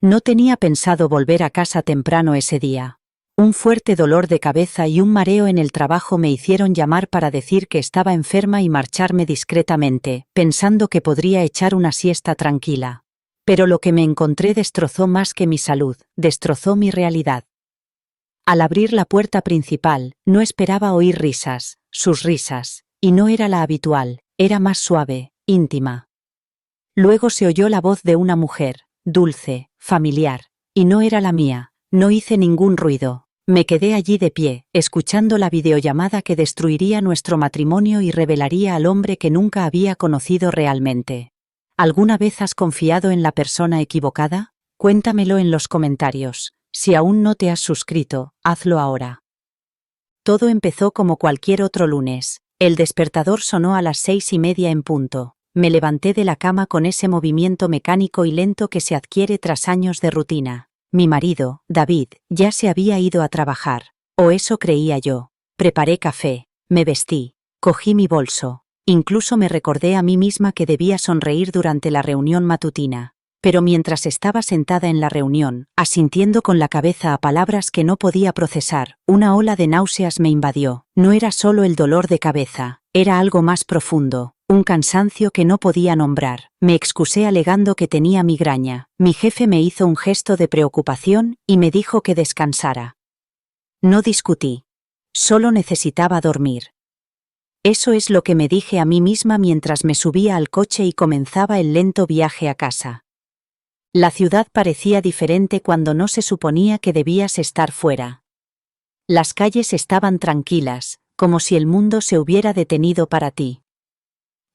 No tenía pensado volver a casa temprano ese día. Un fuerte dolor de cabeza y un mareo en el trabajo me hicieron llamar para decir que estaba enferma y marcharme discretamente, pensando que podría echar una siesta tranquila. Pero lo que me encontré destrozó más que mi salud, destrozó mi realidad. Al abrir la puerta principal, no esperaba oír risas, sus risas, y no era la habitual, era más suave, íntima. Luego se oyó la voz de una mujer, dulce, familiar, y no era la mía. No hice ningún ruido. Me quedé allí de pie, escuchando la videollamada que destruiría nuestro matrimonio y revelaría al hombre que nunca había conocido realmente. ¿Alguna vez has confiado en la persona equivocada? Cuéntamelo en los comentarios. Si aún no te has suscrito, hazlo ahora. Todo empezó como cualquier otro lunes. El despertador sonó a las 6:30 en punto. Me levanté de la cama con ese movimiento mecánico y lento que se adquiere tras años de rutina. Mi marido, David, ya se había ido a trabajar, o eso creía yo. Preparé café, me vestí, cogí mi bolso, incluso me recordé a mí misma que debía sonreír durante la reunión matutina. Pero mientras estaba sentada en la reunión, asintiendo con la cabeza a palabras que no podía procesar, una ola de náuseas me invadió. No era solo el dolor de cabeza, era algo más profundo. Un cansancio que no podía nombrar. Me excusé alegando que tenía migraña. Mi jefe me hizo un gesto de preocupación y me dijo que descansara. No discutí. Solo necesitaba dormir. Eso es lo que me dije a mí misma mientras me subía al coche y comenzaba el lento viaje a casa. La ciudad parecía diferente cuando no se suponía que debías estar fuera. Las calles estaban tranquilas, como si el mundo se hubiera detenido para ti.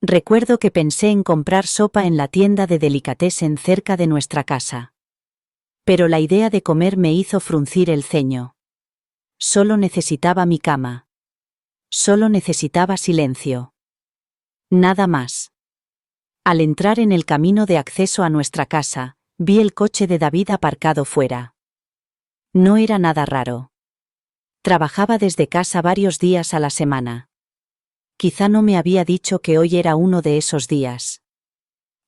Recuerdo que pensé en comprar sopa en la tienda de delicatessen cerca de nuestra casa. Pero la idea de comer me hizo fruncir el ceño. Solo necesitaba mi cama. Solo necesitaba silencio. Nada más. Al entrar en el camino de acceso a nuestra casa, vi el coche de David aparcado fuera. No era nada raro. Trabajaba desde casa varios días a la semana. Quizá no me había dicho que hoy era uno de esos días.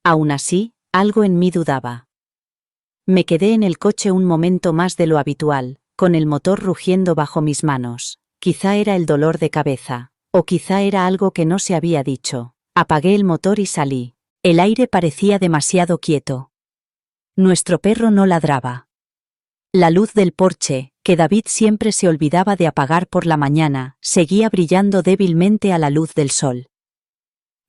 Aún así, algo en mí dudaba. Me quedé en el coche un momento más de lo habitual, con el motor rugiendo bajo mis manos. Quizá era el dolor de cabeza, o quizá era algo que no se había dicho. Apagué el motor y salí. El aire parecía demasiado quieto. Nuestro perro no ladraba. La luz del porche, que David siempre se olvidaba de apagar por la mañana, seguía brillando débilmente a la luz del sol.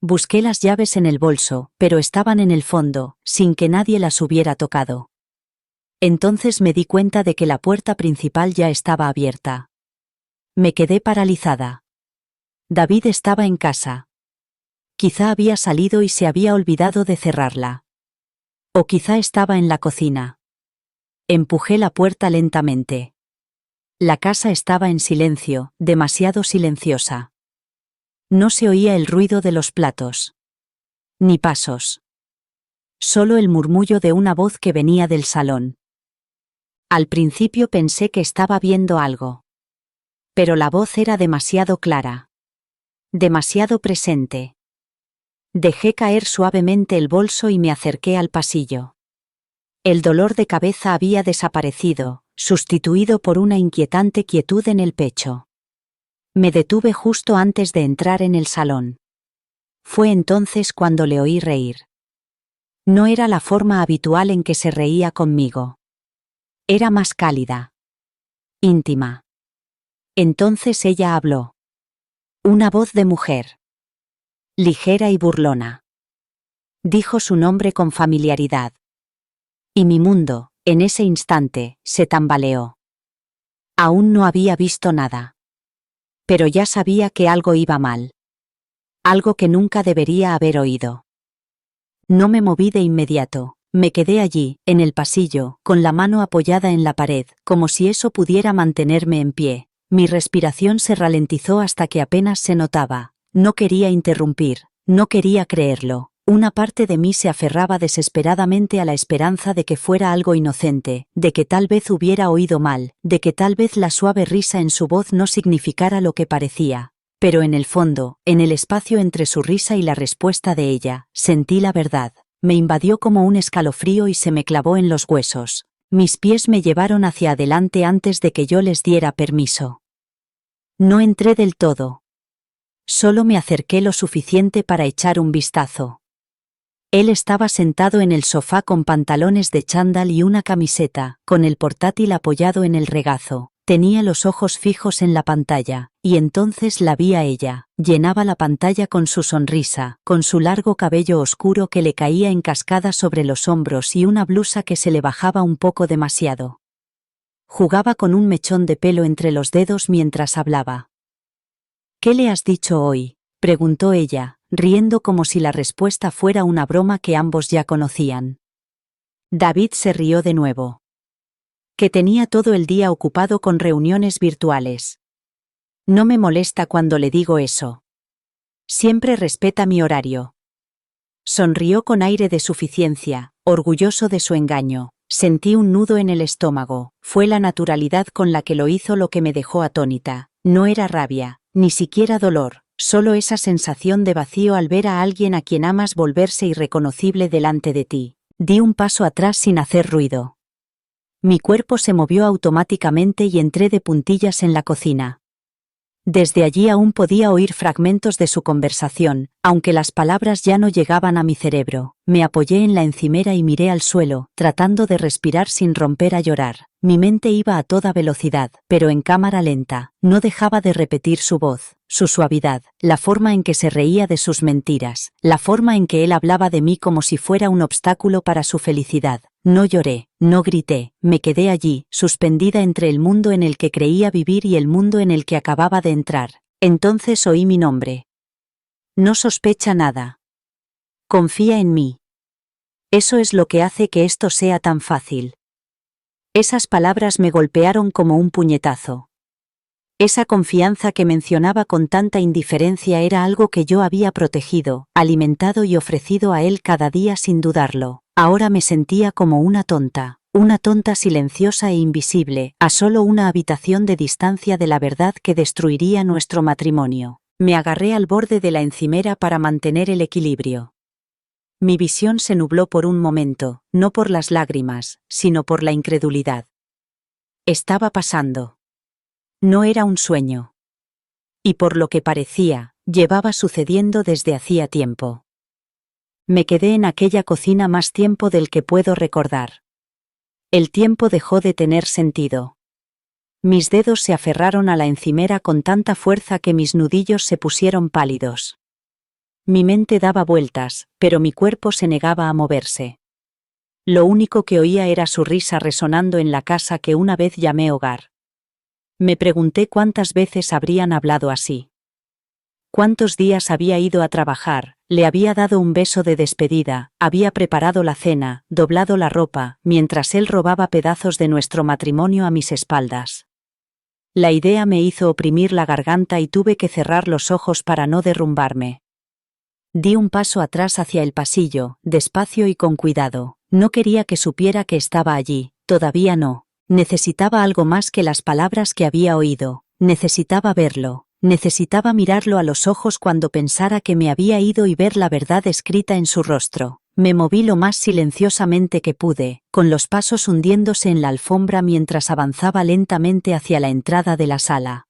Busqué las llaves en el bolso, pero estaban en el fondo, sin que nadie las hubiera tocado. Entonces me di cuenta de que la puerta principal ya estaba abierta. Me quedé paralizada. David estaba en casa. Quizá había salido y se había olvidado de cerrarla. O quizá estaba en la cocina. Empujé la puerta lentamente. La casa estaba en silencio, demasiado silenciosa. No se oía el ruido de los platos. Ni pasos. Solo el murmullo de una voz que venía del salón. Al principio pensé que estaba viendo algo. Pero la voz era demasiado clara. Demasiado presente. Dejé caer suavemente el bolso y me acerqué al pasillo. El dolor de cabeza había desaparecido, sustituido por una inquietante quietud en el pecho. Me detuve justo antes de entrar en el salón. Fue entonces cuando le oí reír. No era la forma habitual en que se reía conmigo. Era más cálida. Íntima. Entonces ella habló. Una voz de mujer. Ligera y burlona. Dijo su nombre con familiaridad. Y mi mundo, en ese instante, se tambaleó. Aún no había visto nada. Pero ya sabía que algo iba mal. Algo que nunca debería haber oído. No me moví de inmediato, me quedé allí, en el pasillo, con la mano apoyada en la pared, como si eso pudiera mantenerme en pie. Mi respiración se ralentizó hasta que apenas se notaba. No quería interrumpir, no quería creerlo. Una parte de mí se aferraba desesperadamente a la esperanza de que fuera algo inocente, de que tal vez hubiera oído mal, de que tal vez la suave risa en su voz no significara lo que parecía. Pero en el fondo, en el espacio entre su risa y la respuesta de ella, sentí la verdad. Me invadió como un escalofrío y se me clavó en los huesos. Mis pies me llevaron hacia adelante antes de que yo les diera permiso. No entré del todo. Solo me acerqué lo suficiente para echar un vistazo. Él estaba sentado en el sofá con pantalones de chándal y una camiseta, con el portátil apoyado en el regazo. Tenía los ojos fijos en la pantalla, y entonces la vi a ella. Llenaba la pantalla con su sonrisa, con su largo cabello oscuro que le caía en cascada sobre los hombros y una blusa que se le bajaba un poco demasiado. Jugaba con un mechón de pelo entre los dedos mientras hablaba. ¿Qué le has dicho hoy?, preguntó ella, riendo como si la respuesta fuera una broma que ambos ya conocían. David se rió de nuevo. Que tenía todo el día ocupado con reuniones virtuales. No me molesta cuando le digo eso. Siempre respeta mi horario. Sonrió con aire de suficiencia, orgulloso de su engaño. Sentí un nudo en el estómago. Fue la naturalidad con la que lo hizo lo que me dejó atónita. No era rabia, ni siquiera dolor, solo esa sensación de vacío al ver a alguien a quien amas volverse irreconocible delante de ti. Di un paso atrás sin hacer ruido. Mi cuerpo se movió automáticamente y entré de puntillas en la cocina. Desde allí aún podía oír fragmentos de su conversación, aunque las palabras ya no llegaban a mi cerebro. Me apoyé en la encimera y miré al suelo, tratando de respirar sin romper a llorar. Mi mente iba a toda velocidad, pero en cámara lenta. No dejaba de repetir su voz, su suavidad, la forma en que se reía de sus mentiras, la forma en que él hablaba de mí como si fuera un obstáculo para su felicidad. No lloré, no grité, me quedé allí, suspendida entre el mundo en el que creía vivir y el mundo en el que acababa de entrar. Entonces oí mi nombre. No sospecha nada. Confía en mí. Eso es lo que hace que esto sea tan fácil. Esas palabras me golpearon como un puñetazo. Esa confianza que mencionaba con tanta indiferencia era algo que yo había protegido, alimentado y ofrecido a él cada día sin dudarlo. Ahora me sentía como una tonta silenciosa e invisible, a solo una habitación de distancia de la verdad que destruiría nuestro matrimonio. Me agarré al borde de la encimera para mantener el equilibrio. Mi visión se nubló por un momento, no por las lágrimas, sino por la incredulidad. Estaba pasando. No era un sueño. Y por lo que parecía, llevaba sucediendo desde hacía tiempo. Me quedé en aquella cocina más tiempo del que puedo recordar. El tiempo dejó de tener sentido. Mis dedos se aferraron a la encimera con tanta fuerza que mis nudillos se pusieron pálidos. Mi mente daba vueltas, pero mi cuerpo se negaba a moverse. Lo único que oía era su risa resonando en la casa que una vez llamé hogar. Me pregunté cuántas veces habrían hablado así. Cuántos días había ido a trabajar, le había dado un beso de despedida, había preparado la cena, doblado la ropa, mientras él robaba pedazos de nuestro matrimonio a mis espaldas. La idea me hizo oprimir la garganta y tuve que cerrar los ojos para no derrumbarme. Di un paso atrás hacia el pasillo, despacio y con cuidado. No quería que supiera que estaba allí, todavía no. Necesitaba algo más que las palabras que había oído. Necesitaba verlo. Necesitaba mirarlo a los ojos cuando pensara que me había ido y ver la verdad escrita en su rostro. Me moví lo más silenciosamente que pude, con los pasos hundiéndose en la alfombra mientras avanzaba lentamente hacia la entrada de la sala.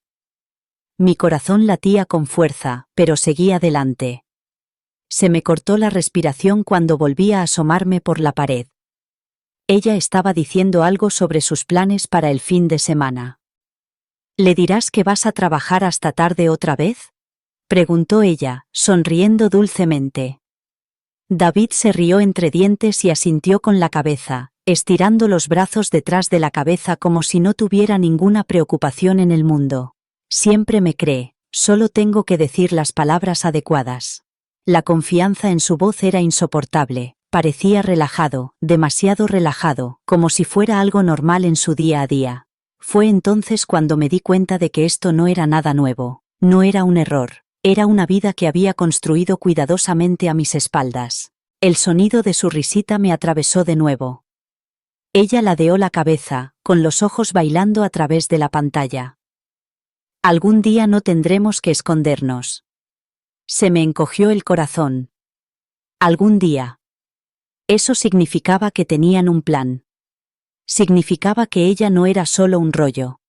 Mi corazón latía con fuerza, pero seguía adelante. Se me cortó la respiración cuando volví a asomarme por la pared. Ella estaba diciendo algo sobre sus planes para el fin de semana. ¿Le dirás que vas a trabajar hasta tarde otra vez?, preguntó ella, sonriendo dulcemente. David se rió entre dientes y asintió con la cabeza, estirando los brazos detrás de la cabeza como si no tuviera ninguna preocupación en el mundo. Siempre me cree, solo tengo que decir las palabras adecuadas. La confianza en su voz era insoportable, parecía relajado, demasiado relajado, como si fuera algo normal en su día a día. Fue entonces cuando me di cuenta de que esto no era nada nuevo, no era un error, era una vida que había construido cuidadosamente a mis espaldas. El sonido de su risita me atravesó de nuevo. Ella ladeó la cabeza, con los ojos bailando a través de la pantalla. Algún día no tendremos que escondernos. Se me encogió el corazón. Algún día. Eso significaba que tenían un plan. Significaba que ella no era solo un rollo.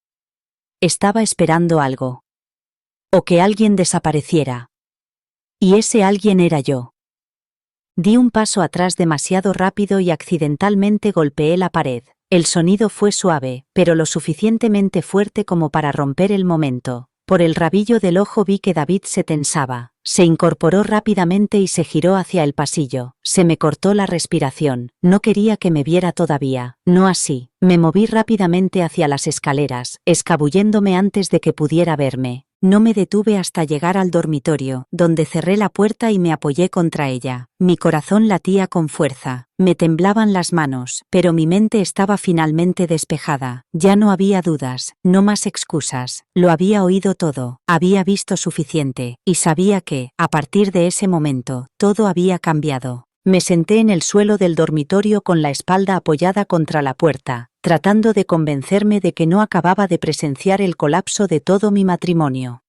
Estaba esperando algo. O que alguien desapareciera. Y ese alguien era yo. Di un paso atrás demasiado rápido y accidentalmente golpeé la pared. El sonido fue suave, pero lo suficientemente fuerte como para romper el momento. Por el rabillo del ojo vi que David se tensaba. Se incorporó rápidamente y se giró hacia el pasillo. Se me cortó la respiración. No quería que me viera todavía. No así. Me moví rápidamente hacia las escaleras, escabulléndome antes de que pudiera verme. No me detuve hasta llegar al dormitorio, donde cerré la puerta y me apoyé contra ella. Mi corazón latía con fuerza. Me temblaban las manos, pero mi mente estaba finalmente despejada. Ya no había dudas, no más excusas. Lo había oído todo, había visto suficiente, y sabía que, a partir de ese momento, todo había cambiado. Me senté en el suelo del dormitorio con la espalda apoyada contra la puerta, tratando de convencerme de que no acababa de presenciar el colapso de todo mi matrimonio.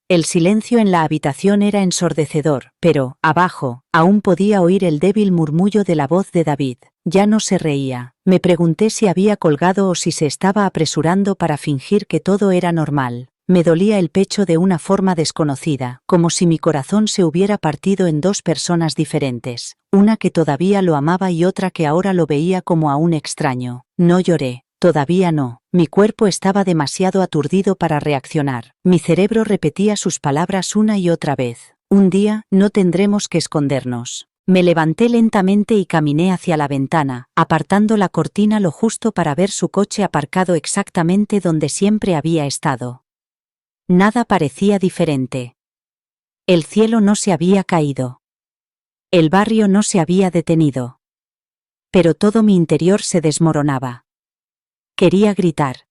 El silencio en la habitación era ensordecedor, pero, abajo, aún podía oír el débil murmullo de la voz de David. Ya no se reía. Me pregunté si había colgado o si se estaba apresurando para fingir que todo era normal. Me dolía el pecho de una forma desconocida, como si mi corazón se hubiera partido en dos personas diferentes, una que todavía lo amaba y otra que ahora lo veía como a un extraño. No lloré. Todavía no. Mi cuerpo estaba demasiado aturdido para reaccionar. Mi cerebro repetía sus palabras una y otra vez. Un día, no tendremos que escondernos. Me levanté lentamente y caminé hacia la ventana, apartando la cortina lo justo para ver su coche aparcado exactamente donde siempre había estado. Nada parecía diferente. El cielo no se había caído. El barrio no se había detenido. Pero todo mi interior se desmoronaba. Quería gritar.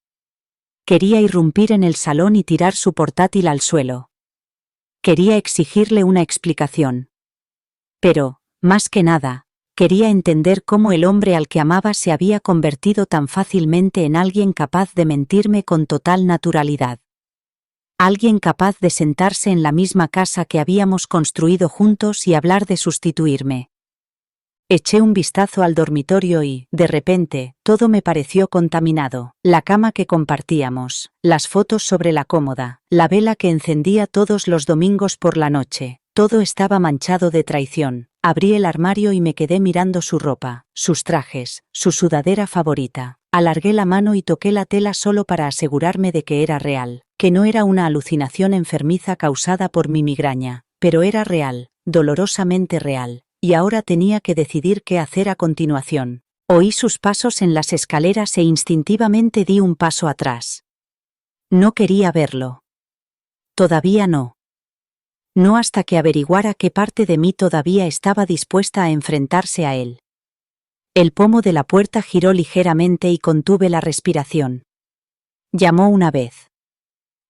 Quería irrumpir en el salón y tirar su portátil al suelo. Quería exigirle una explicación. Pero, más que nada, quería entender cómo el hombre al que amaba se había convertido tan fácilmente en alguien capaz de mentirme con total naturalidad. Alguien capaz de sentarse en la misma casa que habíamos construido juntos y hablar de sustituirme. Eché un vistazo al dormitorio y, de repente, todo me pareció contaminado. La cama que compartíamos, las fotos sobre la cómoda, la vela que encendía todos los domingos por la noche. Todo estaba manchado de traición. Abrí el armario y me quedé mirando su ropa, sus trajes, su sudadera favorita. Alargué la mano y toqué la tela solo para asegurarme de que era real, que no era una alucinación enfermiza causada por mi migraña, pero era real, dolorosamente real. Y ahora tenía que decidir qué hacer a continuación. Oí sus pasos en las escaleras e instintivamente di un paso atrás. No quería verlo. Todavía no. No hasta que averiguara qué parte de mí todavía estaba dispuesta a enfrentarse a él. El pomo de la puerta giró ligeramente y contuve la respiración. Llamó una vez.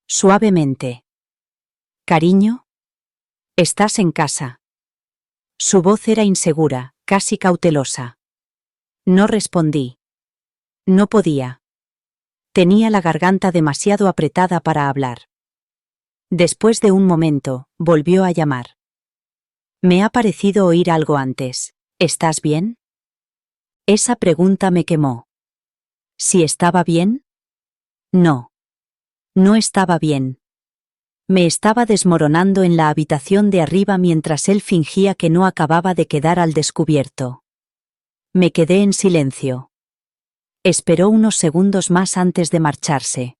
Suavemente. «Cariño, ¿estás en casa?» Su voz era insegura, casi cautelosa. No respondí. No podía. Tenía la garganta demasiado apretada para hablar. Después de un momento, volvió a llamar. Me ha parecido oír algo antes. ¿Estás bien? Esa pregunta me quemó. ¿Si estaba bien? No. No estaba bien. Me estaba desmoronando en la habitación de arriba mientras él fingía que no acababa de quedar al descubierto. Me quedé en silencio. Esperó unos segundos más antes de marcharse.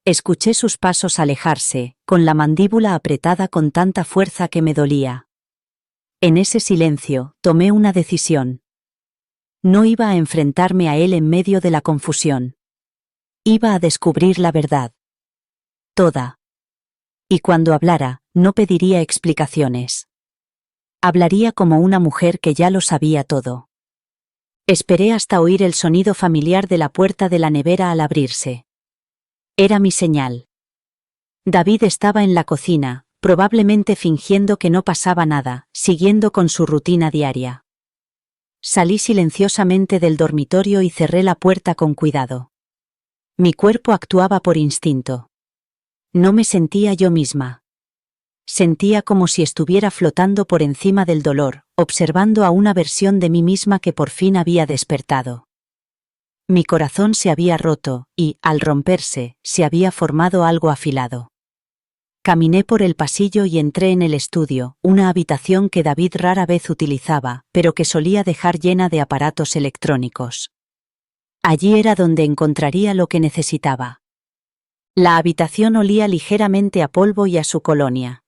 Escuché sus pasos alejarse, con la mandíbula apretada con tanta fuerza que me dolía. En ese silencio, tomé una decisión. No iba a enfrentarme a él en medio de la confusión. Iba a descubrir la verdad. Toda. Y cuando hablara, no pediría explicaciones. Hablaría como una mujer que ya lo sabía todo. Esperé hasta oír el sonido familiar de la puerta de la nevera al abrirse. Era mi señal. David estaba en la cocina, probablemente fingiendo que no pasaba nada, siguiendo con su rutina diaria. Salí silenciosamente del dormitorio y cerré la puerta con cuidado. Mi cuerpo actuaba por instinto. No me sentía yo misma. Sentía como si estuviera flotando por encima del dolor, observando a una versión de mí misma que por fin había despertado. Mi corazón se había roto y, al romperse, se había formado algo afilado. Caminé por el pasillo y entré en el estudio, una habitación que David rara vez utilizaba, pero que solía dejar llena de aparatos electrónicos. Allí era donde encontraría lo que necesitaba. La habitación olía ligeramente a polvo y a su colonia.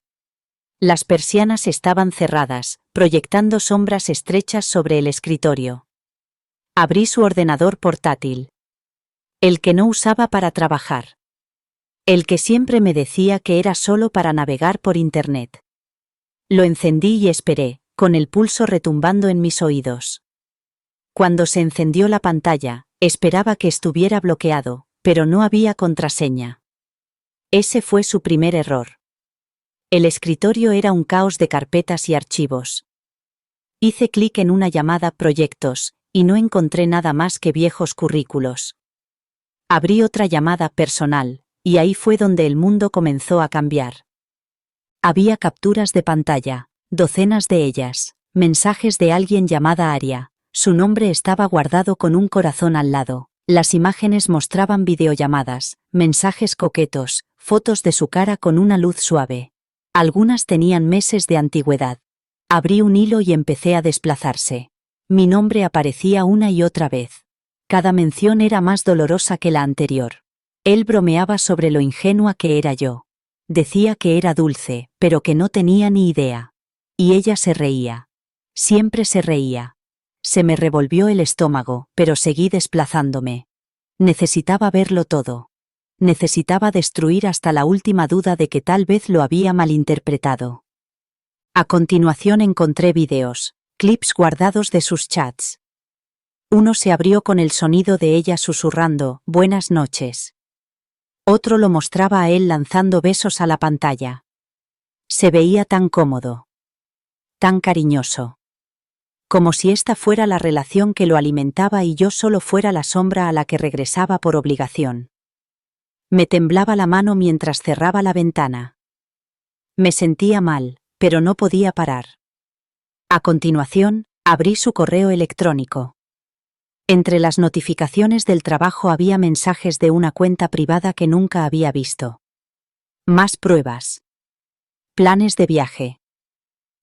Las persianas estaban cerradas, proyectando sombras estrechas sobre el escritorio. Abrí su ordenador portátil. El que no usaba para trabajar. El que siempre me decía que era solo para navegar por Internet. Lo encendí y esperé, con el pulso retumbando en mis oídos. Cuando se encendió la pantalla, esperaba que estuviera bloqueado, pero no había contraseña. Ese fue su primer error. El escritorio era un caos de carpetas y archivos. Hice clic en una llamada Proyectos, y no encontré nada más que viejos currículos. Abrí otra llamada Personal, y ahí fue donde el mundo comenzó a cambiar. Había capturas de pantalla, docenas de ellas, mensajes de alguien llamada Aria. Su nombre estaba guardado con un corazón al lado. Las imágenes mostraban videollamadas, mensajes coquetos, fotos de su cara con una luz suave. Algunas tenían meses de antigüedad. Abrí un hilo y empecé a desplazarse. Mi nombre aparecía una y otra vez. Cada mención era más dolorosa que la anterior. Él bromeaba sobre lo ingenua que era yo. Decía que era dulce, pero que no tenía ni idea. Y ella se reía. Siempre se reía. Se me revolvió el estómago, pero seguí desplazándome. Necesitaba verlo todo. Necesitaba destruir hasta la última duda de que tal vez lo había malinterpretado. A continuación encontré videos, clips guardados de sus chats. Uno se abrió con el sonido de ella susurrando, «Buenas noches». Otro lo mostraba a él lanzando besos a la pantalla. Se veía tan cómodo. Tan cariñoso. Como si esta fuera la relación que lo alimentaba y yo solo fuera la sombra a la que regresaba por obligación. Me temblaba la mano mientras cerraba la ventana. Me sentía mal, pero no podía parar. A continuación, abrí su correo electrónico. Entre las notificaciones del trabajo había mensajes de una cuenta privada que nunca había visto. Más pruebas. Planes de viaje.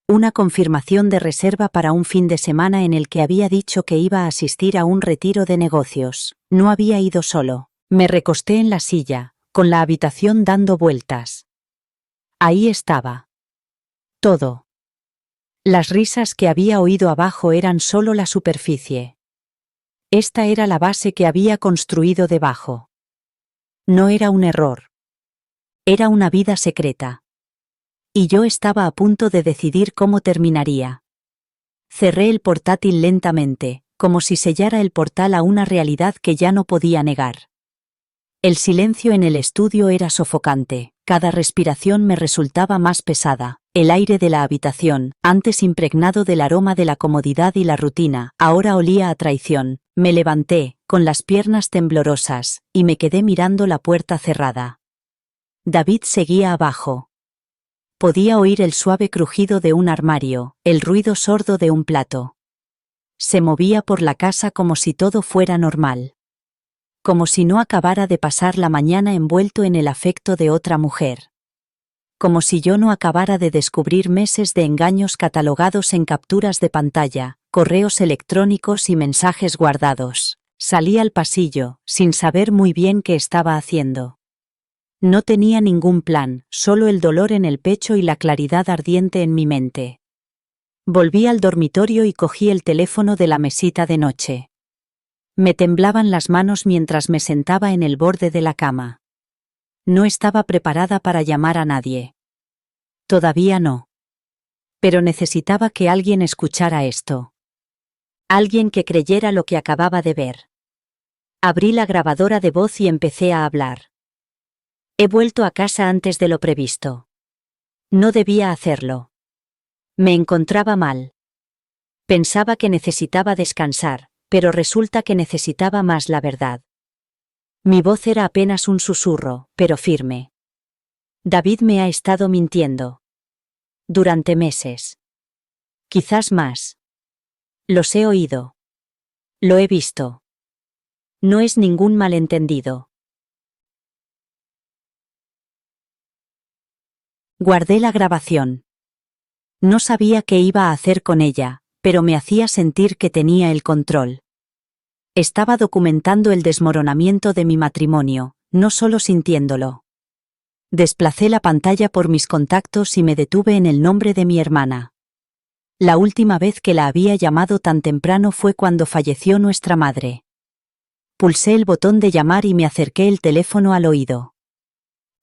Una confirmación de reserva para un fin de semana en el que había dicho que iba a asistir a un retiro de negocios. No había ido solo. Me recosté en la silla, con la habitación dando vueltas. Ahí estaba. Todo. Las risas que había oído abajo eran solo la superficie. Esta era la base que había construido debajo. No era un error. Era una vida secreta. Y yo estaba a punto de decidir cómo terminaría. Cerré el portátil lentamente, como si sellara el portal a una realidad que ya no podía negar. El silencio en el estudio era sofocante, cada respiración me resultaba más pesada. El aire de la habitación, antes impregnado del aroma de la comodidad y la rutina, ahora olía a traición. Me levanté, con las piernas temblorosas, y me quedé mirando la puerta cerrada. David seguía abajo. Podía oír el suave crujido de un armario, el ruido sordo de un plato. Se movía por la casa como si todo fuera normal. Como si no acabara de pasar la mañana envuelto en el afecto de otra mujer. Como si yo no acabara de descubrir meses de engaños catalogados en capturas de pantalla, correos electrónicos y mensajes guardados. Salí al pasillo, sin saber muy bien qué estaba haciendo. No tenía ningún plan, solo el dolor en el pecho y la claridad ardiente en mi mente. Volví al dormitorio y cogí el teléfono de la mesita de noche. Me temblaban las manos mientras me sentaba en el borde de la cama. No estaba preparada para llamar a nadie. Todavía no. Pero necesitaba que alguien escuchara esto. Alguien que creyera lo que acababa de ver. Abrí la grabadora de voz y empecé a hablar. He vuelto a casa antes de lo previsto. No debía hacerlo. Me encontraba mal. Pensaba que necesitaba descansar, pero resulta que necesitaba más la verdad. Mi voz era apenas un susurro, pero firme. David me ha estado mintiendo. Durante meses. Quizás más. Los he oído. Lo he visto. No es ningún malentendido. Guardé la grabación. No sabía qué iba a hacer con ella, pero me hacía sentir que tenía el control. Estaba documentando el desmoronamiento de mi matrimonio, no solo sintiéndolo. Desplacé la pantalla por mis contactos y me detuve en el nombre de mi hermana. La última vez que la había llamado tan temprano fue cuando falleció nuestra madre. Pulsé el botón de llamar y me acerqué el teléfono al oído.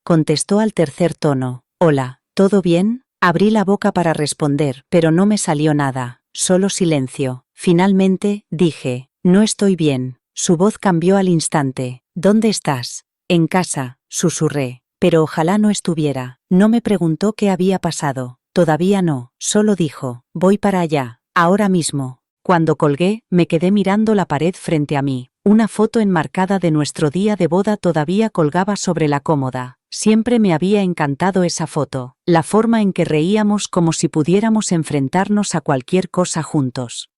Contestó al tercer tono. Hola, ¿todo bien? Abrí la boca para responder, pero no me salió nada, solo silencio. Finalmente, dije, no estoy bien. Su voz cambió al instante. ¿Dónde estás? En casa, susurré, pero ojalá no estuviera. No me preguntó qué había pasado. Todavía no, solo dijo, voy para allá, ahora mismo. Cuando colgué, me quedé mirando la pared frente a mí. Una foto enmarcada de nuestro día de boda todavía colgaba sobre la cómoda. Siempre me había encantado esa foto, la forma en que reíamos como si pudiéramos enfrentarnos a cualquier cosa juntos.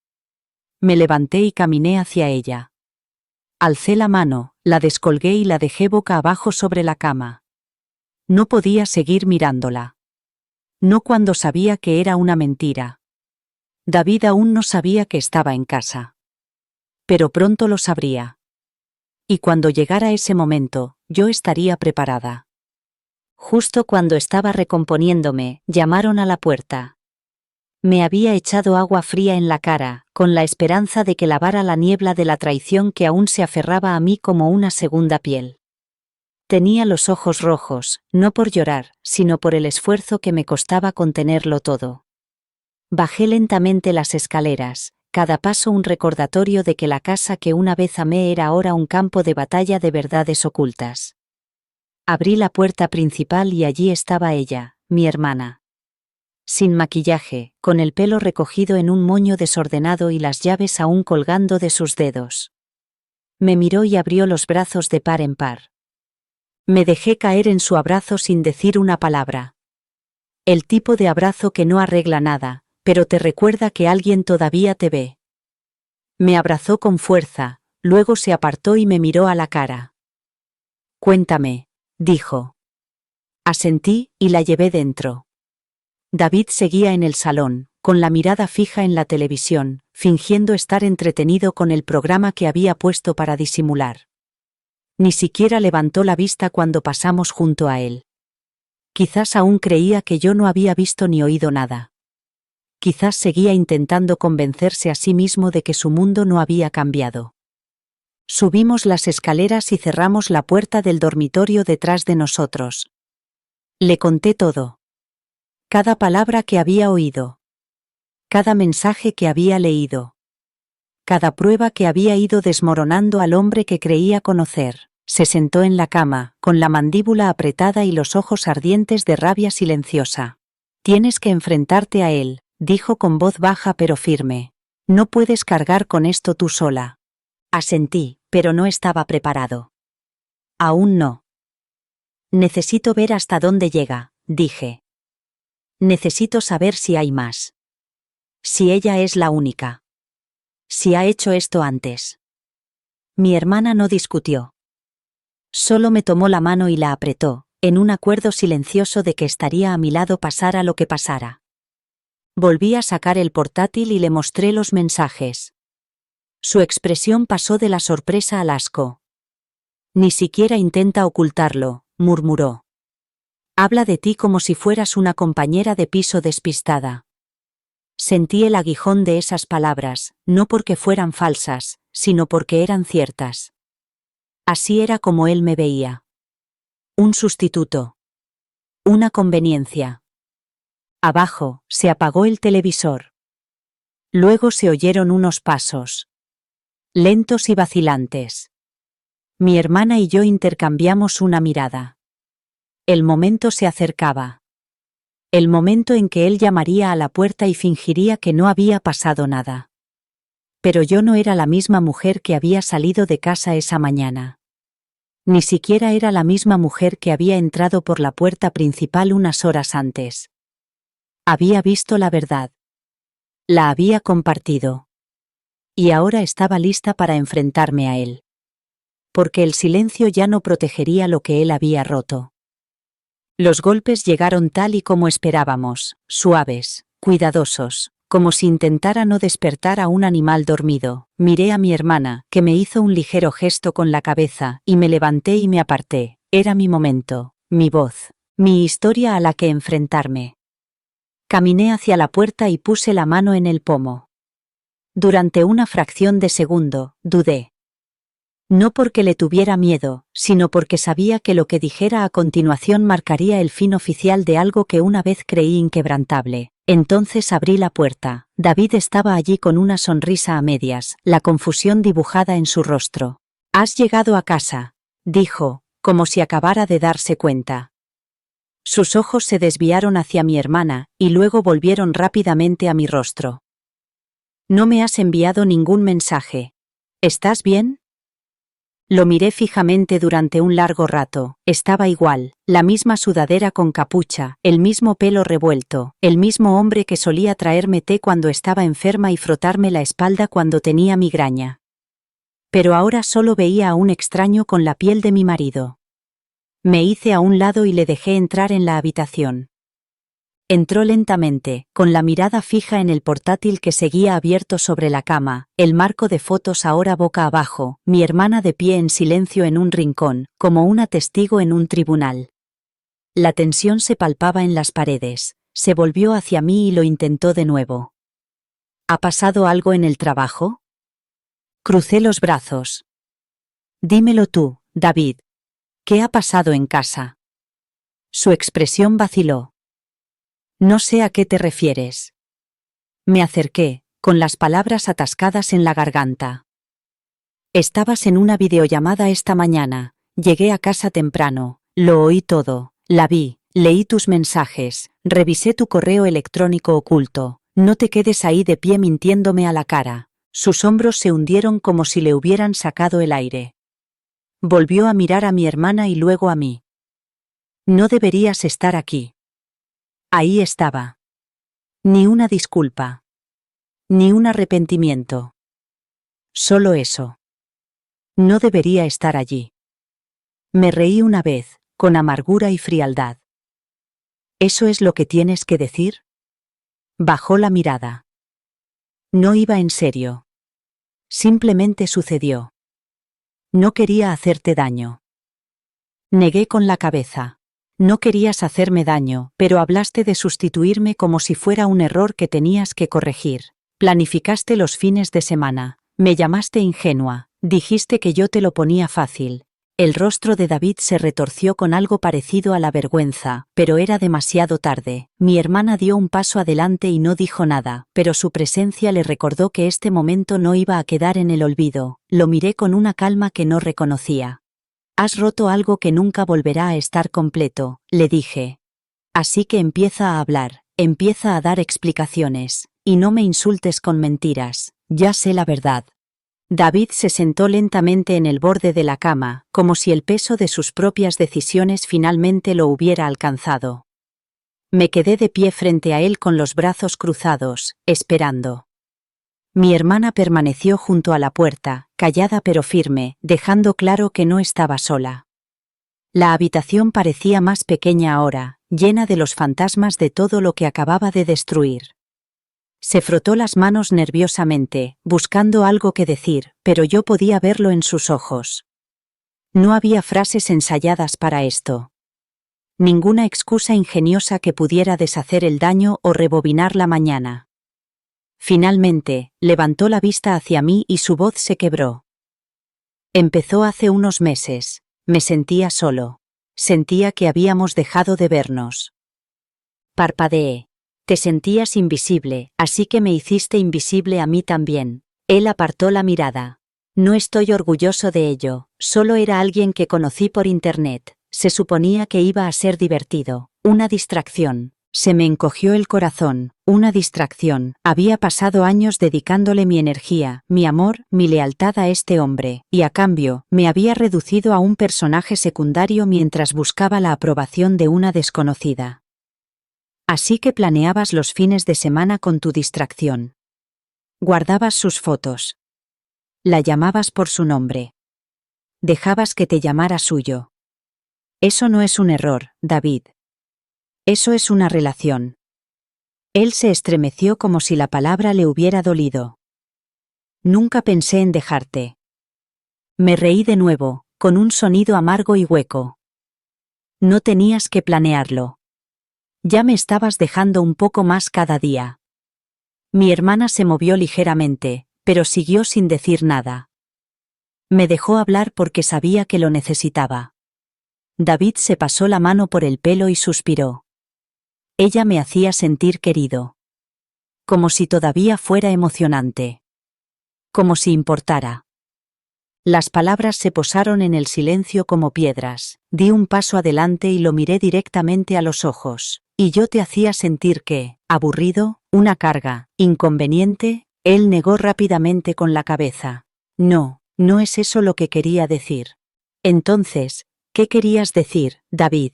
Me levanté y caminé hacia ella. Alcé la mano, la descolgué y la dejé boca abajo sobre la cama. No podía seguir mirándola. No cuando sabía que era una mentira. David aún no sabía que estaba en casa. Pero pronto lo sabría. Y cuando llegara ese momento, yo estaría preparada. Justo cuando estaba recomponiéndome, llamaron a la puerta. Me había echado agua fría en la cara, con la esperanza de que lavara la niebla de la traición que aún se aferraba a mí como una segunda piel. Tenía los ojos rojos, no por llorar, sino por el esfuerzo que me costaba contenerlo todo. Bajé lentamente las escaleras, cada paso un recordatorio de que la casa que una vez amé era ahora un campo de batalla de verdades ocultas. Abrí la puerta principal y allí estaba ella, mi hermana. Sin maquillaje, con el pelo recogido en un moño desordenado y las llaves aún colgando de sus dedos. Me miró y abrió los brazos de par en par. Me dejé caer en su abrazo sin decir una palabra. El tipo de abrazo que no arregla nada, pero te recuerda que alguien todavía te ve. Me abrazó con fuerza, luego se apartó y me miró a la cara. Cuéntame, dijo. Asentí y la llevé dentro. David seguía en el salón, con la mirada fija en la televisión, fingiendo estar entretenido con el programa que había puesto para disimular. Ni siquiera levantó la vista cuando pasamos junto a él. Quizás aún creía que yo no había visto ni oído nada. Quizás seguía intentando convencerse a sí mismo de que su mundo no había cambiado. Subimos las escaleras y cerramos la puerta del dormitorio detrás de nosotros. Le conté todo. Cada palabra que había oído. Cada mensaje que había leído. Cada prueba que había ido desmoronando al hombre que creía conocer. Se sentó en la cama, con la mandíbula apretada y los ojos ardientes de rabia silenciosa. Tienes que enfrentarte a él, dijo con voz baja pero firme. No puedes cargar con esto tú sola. Asentí, pero no estaba preparado. Aún no. Necesito ver hasta dónde llega, dije. Necesito saber si hay más. Si ella es la única. Si ha hecho esto antes. Mi hermana no discutió. Solo me tomó la mano y la apretó, en un acuerdo silencioso de que estaría a mi lado pasara lo que pasara. Volví a sacar el portátil y le mostré los mensajes. Su expresión pasó de la sorpresa al asco. Ni siquiera intenta ocultarlo, murmuró. Habla de ti como si fueras una compañera de piso despistada. Sentí el aguijón de esas palabras, no porque fueran falsas, sino porque eran ciertas. Así era como él me veía. Un sustituto. Una conveniencia. Abajo, se apagó el televisor. Luego se oyeron unos pasos. Lentos y vacilantes. Mi hermana y yo intercambiamos una mirada. El momento se acercaba. El momento en que él llamaría a la puerta y fingiría que no había pasado nada. Pero yo no era la misma mujer que había salido de casa esa mañana. Ni siquiera era la misma mujer que había entrado por la puerta principal unas horas antes. Había visto la verdad. La había compartido. Y ahora estaba lista para enfrentarme a él. Porque el silencio ya no protegería lo que él había roto. Los golpes llegaron tal y como esperábamos, suaves, cuidadosos, como si intentara no despertar a un animal dormido. Miré a mi hermana, que me hizo un ligero gesto con la cabeza, y me levanté y me aparté. Era mi momento, mi voz, mi historia a la que enfrentarme. Caminé hacia la puerta y puse la mano en el pomo. Durante una fracción de segundo, dudé. No porque le tuviera miedo, sino porque sabía que lo que dijera a continuación marcaría el fin oficial de algo que una vez creí inquebrantable. Entonces abrí la puerta. David estaba allí con una sonrisa a medias, la confusión dibujada en su rostro. «Has llegado a casa», dijo, como si acabara de darse cuenta. Sus ojos se desviaron hacia mi hermana, y luego volvieron rápidamente a mi rostro. «No me has enviado ningún mensaje. ¿Estás bien?» Lo miré fijamente durante un largo rato. Estaba igual, la misma sudadera con capucha, el mismo pelo revuelto, el mismo hombre que solía traerme té cuando estaba enferma y frotarme la espalda cuando tenía migraña. Pero ahora solo veía a un extraño con la piel de mi marido. Me hice a un lado y le dejé entrar en la habitación. Entró lentamente, con la mirada fija en el portátil que seguía abierto sobre la cama, el marco de fotos ahora boca abajo, mi hermana de pie en silencio en un rincón, como una testigo en un tribunal. La tensión se palpaba en las paredes, se volvió hacia mí y lo intentó de nuevo. ¿Ha pasado algo en el trabajo? Crucé los brazos. Dímelo tú, David. ¿Qué ha pasado en casa? Su expresión vaciló. No sé a qué te refieres. Me acerqué, con las palabras atascadas en la garganta. Estabas en una videollamada esta mañana, llegué a casa temprano, lo oí todo, la vi, leí tus mensajes, revisé tu correo electrónico oculto, no te quedes ahí de pie mintiéndome a la cara. Sus hombros se hundieron como si le hubieran sacado el aire. Volvió a mirar a mi hermana y luego a mí. No deberías estar aquí. Ahí estaba. Ni una disculpa. Ni un arrepentimiento. Solo eso. No debería estar allí. Me reí una vez, con amargura y frialdad. ¿Eso es lo que tienes que decir? Bajó la mirada. No iba en serio. Simplemente sucedió. No quería hacerte daño. Negué con la cabeza. No querías hacerme daño, pero hablaste de sustituirme como si fuera un error que tenías que corregir. Planificaste los fines de semana. Me llamaste ingenua. Dijiste que yo te lo ponía fácil. El rostro de David se retorció con algo parecido a la vergüenza, pero era demasiado tarde. Mi hermana dio un paso adelante y no dijo nada, pero su presencia le recordó que este momento no iba a quedar en el olvido. Lo miré con una calma que no reconocía. Has roto algo que nunca volverá a estar completo, le dije. Así que empieza a hablar, empieza a dar explicaciones, y no me insultes con mentiras, ya sé la verdad. David se sentó lentamente en el borde de la cama, como si el peso de sus propias decisiones finalmente lo hubiera alcanzado. Me quedé de pie frente a él con los brazos cruzados, esperando. Mi hermana permaneció junto a la puerta, callada pero firme, dejando claro que no estaba sola. La habitación parecía más pequeña ahora, llena de los fantasmas de todo lo que acababa de destruir. Se frotó las manos nerviosamente, buscando algo que decir, pero yo podía verlo en sus ojos. No había frases ensayadas para esto. Ninguna excusa ingeniosa que pudiera deshacer el daño o rebobinar la mañana. Finalmente, levantó la vista hacia mí y su voz se quebró. Empezó hace unos meses. Me sentía solo. Sentía que habíamos dejado de vernos. Parpadeé. Te sentías invisible, así que me hiciste invisible a mí también. Él apartó la mirada. No estoy orgulloso de ello, solo era alguien que conocí por internet. Se suponía que iba a ser divertido, una distracción. Se me encogió el corazón, una distracción. Había pasado años dedicándole mi energía, mi amor, mi lealtad a este hombre, y a cambio, me había reducido a un personaje secundario mientras buscaba la aprobación de una desconocida. Así que planeabas los fines de semana con tu distracción. Guardabas sus fotos. La llamabas por su nombre. Dejabas que te llamara suyo. Eso no es un error, David. Eso es una relación. Él se estremeció como si la palabra le hubiera dolido. Nunca pensé en dejarte. Me reí de nuevo, con un sonido amargo y hueco. No tenías que planearlo. Ya me estabas dejando un poco más cada día. Mi hermana se movió ligeramente, pero siguió sin decir nada. Me dejó hablar porque sabía que lo necesitaba. David se pasó la mano por el pelo y suspiró. Ella me hacía sentir querido. Como si todavía fuera emocionante. Como si importara. Las palabras se posaron en el silencio como piedras. Di un paso adelante y lo miré directamente a los ojos. Y yo te hacía sentir que, aburrido, una carga, inconveniente. Él negó rápidamente con la cabeza. No, no es eso lo que quería decir. Entonces, ¿qué querías decir, David?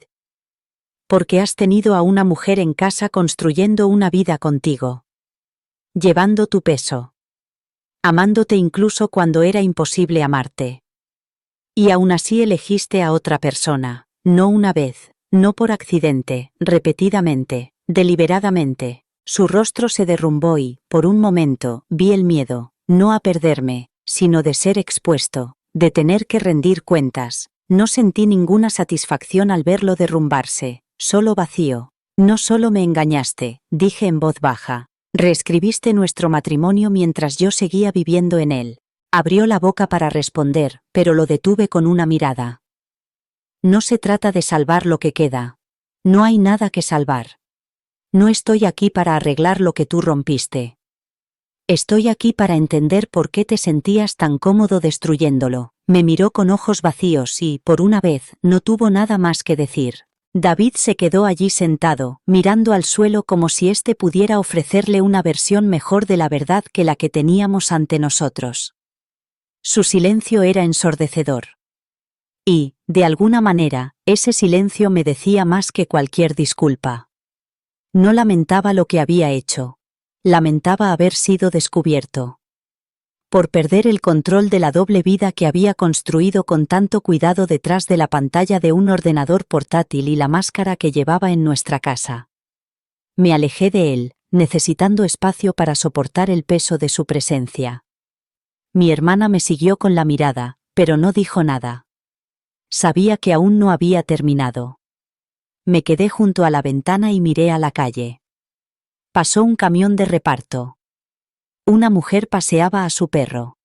Porque has tenido a una mujer en casa construyendo una vida contigo. Llevando tu peso. Amándote incluso cuando era imposible amarte. Y aún así elegiste a otra persona, no una vez, no por accidente, repetidamente, deliberadamente. Su rostro se derrumbó y, por un momento, vi el miedo, no a perderme, sino de ser expuesto, de tener que rendir cuentas. No sentí ninguna satisfacción al verlo derrumbarse. Solo vacío. No solo me engañaste, dije en voz baja. Reescribiste nuestro matrimonio mientras yo seguía viviendo en él. Abrió la boca para responder, pero lo detuve con una mirada. No se trata de salvar lo que queda. No hay nada que salvar. No estoy aquí para arreglar lo que tú rompiste. Estoy aquí para entender por qué te sentías tan cómodo destruyéndolo. Me miró con ojos vacíos y, por una vez, no tuvo nada más que decir. David se quedó allí sentado, mirando al suelo como si éste pudiera ofrecerle una versión mejor de la verdad que la que teníamos ante nosotros. Su silencio era ensordecedor. Y, de alguna manera, ese silencio me decía más que cualquier disculpa. No lamentaba lo que había hecho. Lamentaba haber sido descubierto. Por perder el control de la doble vida que había construido con tanto cuidado detrás de la pantalla de un ordenador portátil y la máscara que llevaba en nuestra casa. Me alejé de él, necesitando espacio para soportar el peso de su presencia. Mi hermana me siguió con la mirada, pero no dijo nada. Sabía que aún no había terminado. Me quedé junto a la ventana y miré a la calle. Pasó un camión de reparto. Una mujer paseaba a su perro.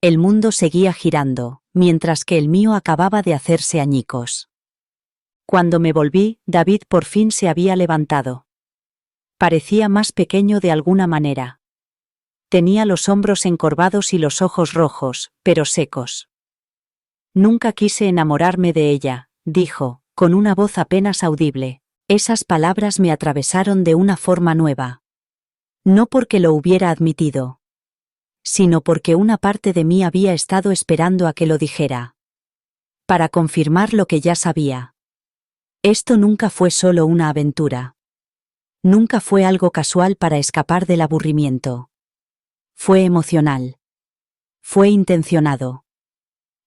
El mundo seguía girando, mientras que el mío acababa de hacerse añicos. Cuando me volví, David por fin se había levantado. Parecía más pequeño de alguna manera. Tenía los hombros encorvados y los ojos rojos, pero secos. Nunca quise enamorarme de ella, dijo, con una voz apenas audible. Esas palabras me atravesaron de una forma nueva. No porque lo hubiera admitido, sino porque una parte de mí había estado esperando a que lo dijera. Para confirmar lo que ya sabía. Esto nunca fue solo una aventura. Nunca fue algo casual para escapar del aburrimiento. Fue emocional. Fue intencionado.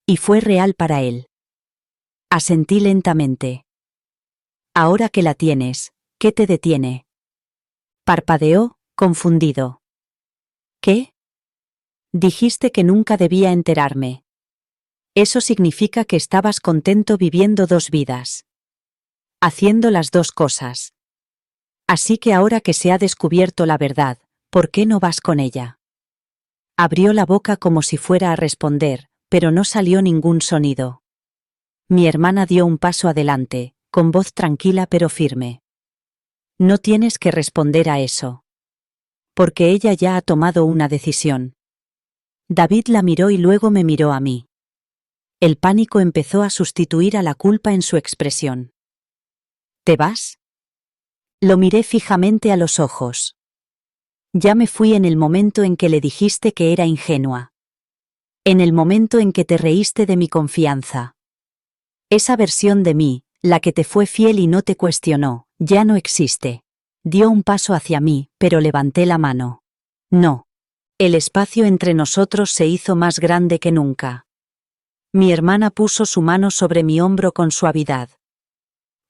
Y fue real para él. Asentí lentamente. Ahora que la tienes, ¿qué te detiene? Parpadeó, confundido. ¿Qué? Dijiste que nunca debía enterarme. Eso significa que estabas contento viviendo dos vidas. Haciendo las dos cosas. Así que ahora que se ha descubierto la verdad, ¿por qué no vas con ella? Abrió la boca como si fuera a responder, pero no salió ningún sonido. Mi hermana dio un paso adelante, con voz tranquila pero firme. No tienes que responder a eso. Porque ella ya ha tomado una decisión. David la miró y luego me miró a mí. El pánico empezó a sustituir a la culpa en su expresión. ¿Te vas? Lo miré fijamente a los ojos. Ya me fui en el momento en que le dijiste que era ingenua. En el momento en que te reíste de mi confianza. Esa versión de mí, la que te fue fiel y no te cuestionó, ya no existe. Dio un paso hacia mí, pero levanté la mano. No. El espacio entre nosotros se hizo más grande que nunca. Mi hermana puso su mano sobre mi hombro con suavidad.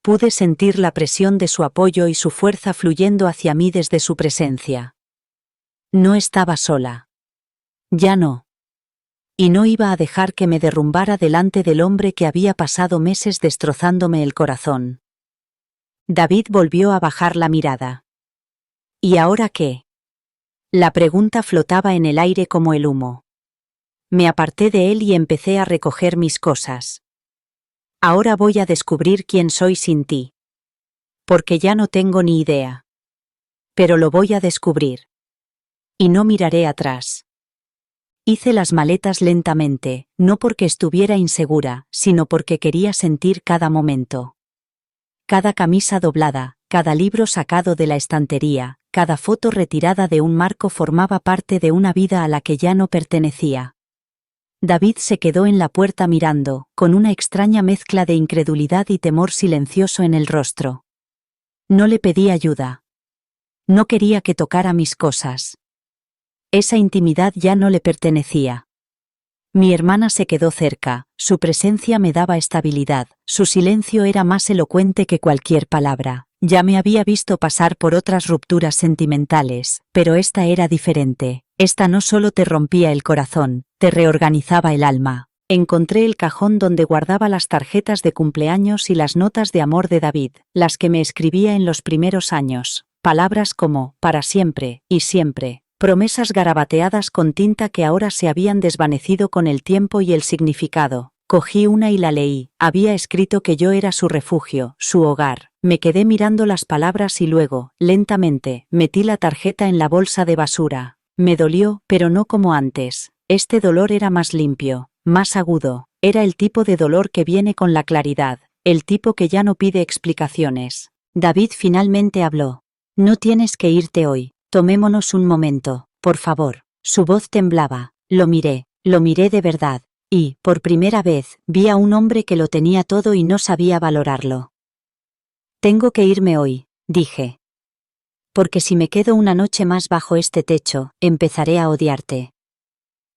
Pude sentir la presión de su apoyo y su fuerza fluyendo hacia mí desde su presencia. No estaba sola. Ya no. Y no iba a dejar que me derrumbara delante del hombre que había pasado meses destrozándome el corazón. David volvió a bajar la mirada. ¿Y ahora qué? La pregunta flotaba en el aire como el humo. Me aparté de él y empecé a recoger mis cosas. Ahora voy a descubrir quién soy sin ti. Porque ya no tengo ni idea. Pero lo voy a descubrir. Y no miraré atrás. Hice las maletas lentamente, no porque estuviera insegura, sino porque quería sentir cada momento. Cada camisa doblada, cada libro sacado de la estantería, cada foto retirada de un marco formaba parte de una vida a la que ya no pertenecía. David se quedó en la puerta mirando, con una extraña mezcla de incredulidad y temor silencioso en el rostro. No le pedí ayuda. No quería que tocara mis cosas. Esa intimidad ya no le pertenecía. Mi hermana se quedó cerca, su presencia me daba estabilidad, su silencio era más elocuente que cualquier palabra. Ya me había visto pasar por otras rupturas sentimentales, pero esta era diferente. Esta no solo te rompía el corazón, te reorganizaba el alma. Encontré el cajón donde guardaba las tarjetas de cumpleaños y las notas de amor de David, las que me escribía en los primeros años. Palabras como, para siempre, y siempre. Promesas garabateadas con tinta que ahora se habían desvanecido con el tiempo y el significado. Cogí una y la leí. Había escrito que yo era su refugio, su hogar. Me quedé mirando las palabras y luego, lentamente, metí la tarjeta en la bolsa de basura. Me dolió, pero no como antes. Este dolor era más limpio, más agudo. Era el tipo de dolor que viene con la claridad, el tipo que ya no pide explicaciones. David finalmente habló. No tienes que irte hoy. Tomémonos un momento, por favor. Su voz temblaba. Lo miré de verdad. Y, por primera vez, vi a un hombre que lo tenía todo y no sabía valorarlo. Tengo que irme hoy, dije. Porque si me quedo una noche más bajo este techo, empezaré a odiarte.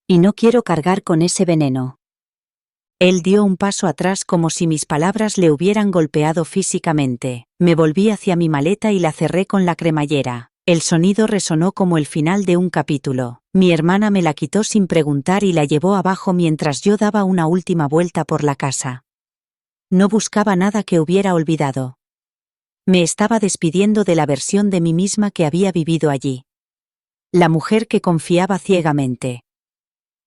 Y no quiero cargar con ese veneno. Él dio un paso atrás como si mis palabras le hubieran golpeado físicamente. Me volví hacia mi maleta y la cerré con la cremallera. El sonido resonó como el final de un capítulo. Mi hermana me la quitó sin preguntar y la llevó abajo mientras yo daba una última vuelta por la casa. No buscaba nada que hubiera olvidado. Me estaba despidiendo de la versión de mí misma que había vivido allí. La mujer que confiaba ciegamente.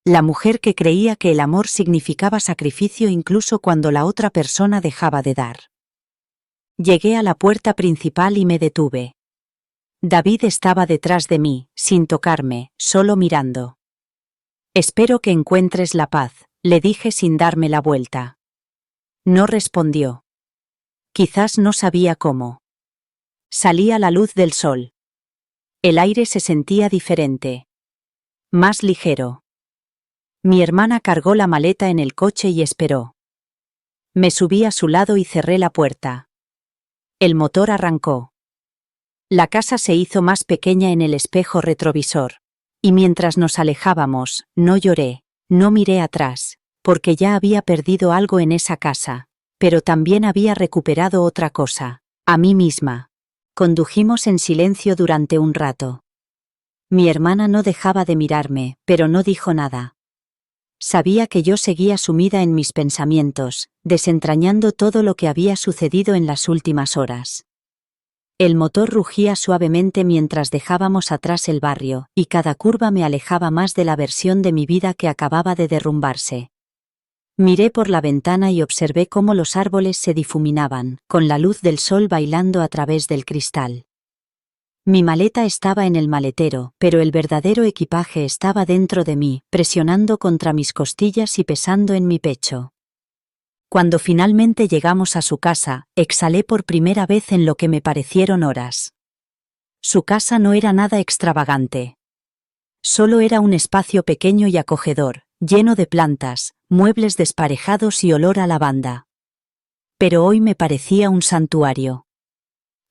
La mujer que creía que el amor significaba sacrificio incluso cuando la otra persona dejaba de dar. Llegué a la puerta principal y me detuve. David estaba detrás de mí, sin tocarme, solo mirando. Espero que encuentres la paz, le dije sin darme la vuelta. No respondió. Quizás no sabía cómo. Salía la luz del sol. El aire se sentía diferente. Más ligero. Mi hermana cargó la maleta en el coche y esperó. Me subí a su lado y cerré la puerta. El motor arrancó. La casa se hizo más pequeña en el espejo retrovisor. Y mientras nos alejábamos, no lloré, no miré atrás, porque ya había perdido algo en esa casa, pero también había recuperado otra cosa, a mí misma. Condujimos en silencio durante un rato. Mi hermana no dejaba de mirarme, pero no dijo nada. Sabía que yo seguía sumida en mis pensamientos, desentrañando todo lo que había sucedido en las últimas horas. El motor rugía suavemente mientras dejábamos atrás el barrio, y cada curva me alejaba más de la versión de mi vida que acababa de derrumbarse. Miré por la ventana y observé cómo los árboles se difuminaban, con la luz del sol bailando a través del cristal. Mi maleta estaba en el maletero, pero el verdadero equipaje estaba dentro de mí, presionando contra mis costillas y pesando en mi pecho. Cuando finalmente llegamos a su casa, exhalé por primera vez en lo que me parecieron horas. Su casa no era nada extravagante. Solo era un espacio pequeño y acogedor, lleno de plantas, muebles desparejados y olor a lavanda. Pero hoy me parecía un santuario.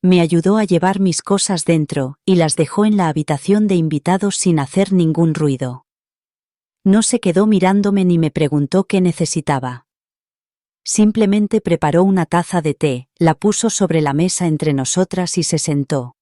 Me ayudó a llevar mis cosas dentro, y las dejó en la habitación de invitados sin hacer ningún ruido. No se quedó mirándome ni me preguntó qué necesitaba. Simplemente preparó una taza de té, la puso sobre la mesa entre nosotras y se sentó.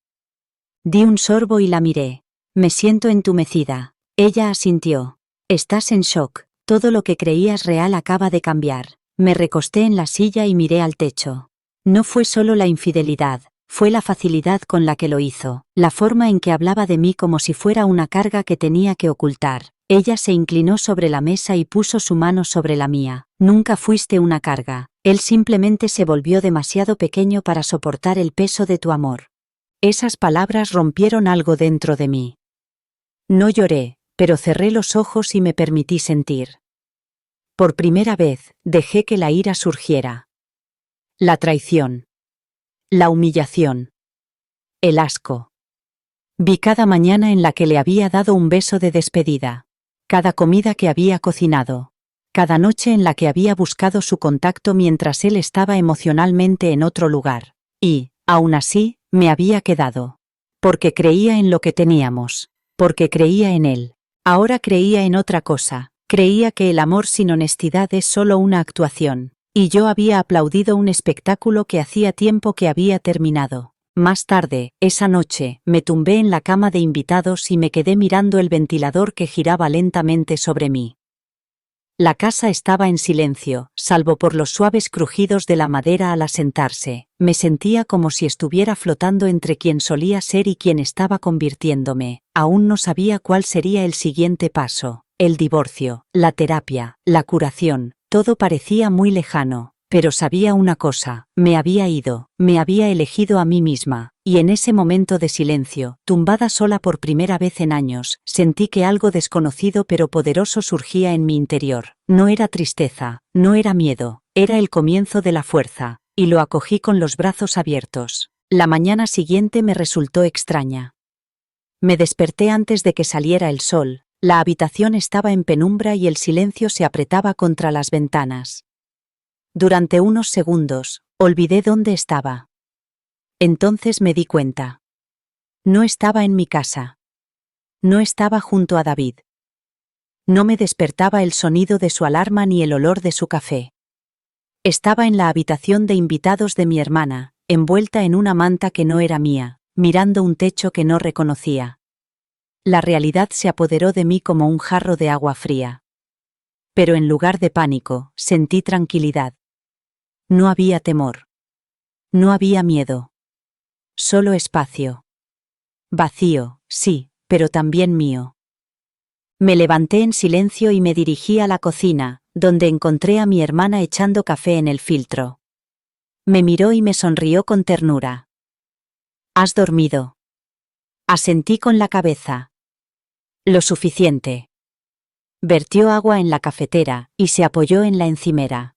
Di un sorbo y la miré. Me siento entumecida. Ella asintió. Estás en shock. Todo lo que creías real acaba de cambiar. Me recosté en la silla y miré al techo. No fue solo la infidelidad, fue la facilidad con la que lo hizo, la forma en que hablaba de mí como si fuera una carga que tenía que ocultar. Ella se inclinó sobre la mesa y puso su mano sobre la mía. Nunca fuiste una carga. Él simplemente se volvió demasiado pequeño para soportar el peso de tu amor. Esas palabras rompieron algo dentro de mí. No lloré, pero cerré los ojos y me permití sentir. Por primera vez, dejé que la ira surgiera. La traición. La humillación. El asco. Vi cada mañana en la que le había dado un beso de despedida. Cada comida que había cocinado. Cada noche en la que había buscado su contacto mientras él estaba emocionalmente en otro lugar. Y, aún así, me había quedado. Porque creía en lo que teníamos. Porque creía en él. Ahora creía en otra cosa. Creía que el amor sin honestidad es solo una actuación. Y yo había aplaudido un espectáculo que hacía tiempo que había terminado. Más tarde, esa noche, me tumbé en la cama de invitados y me quedé mirando el ventilador que giraba lentamente sobre mí. La casa estaba en silencio, salvo por los suaves crujidos de la madera al asentarse. Me sentía como si estuviera flotando entre quien solía ser y quien estaba convirtiéndome. Aún no sabía cuál sería el siguiente paso. El divorcio, la terapia, la curación, todo parecía muy lejano. Pero sabía una cosa, me había ido, me había elegido a mí misma, y en ese momento de silencio, tumbada sola por primera vez en años, sentí que algo desconocido pero poderoso surgía en mi interior. No era tristeza, no era miedo, era el comienzo de la fuerza, y lo acogí con los brazos abiertos. La mañana siguiente me resultó extraña. Me desperté antes de que saliera el sol, la habitación estaba en penumbra y el silencio se apretaba contra las ventanas. Durante unos segundos, olvidé dónde estaba. Entonces me di cuenta. No estaba en mi casa. No estaba junto a David. No me despertaba el sonido de su alarma ni el olor de su café. Estaba en la habitación de invitados de mi hermana, envuelta en una manta que no era mía, mirando un techo que no reconocía. La realidad se apoderó de mí como un jarro de agua fría. Pero en lugar de pánico, sentí tranquilidad. No había temor. No había miedo. Solo espacio. Vacío, sí, pero también mío. Me levanté en silencio y me dirigí a la cocina, donde encontré a mi hermana echando café en el filtro. Me miró y me sonrió con ternura. ¿Has dormido? Asentí con la cabeza. Lo suficiente. Vertió agua en la cafetera y se apoyó en la encimera.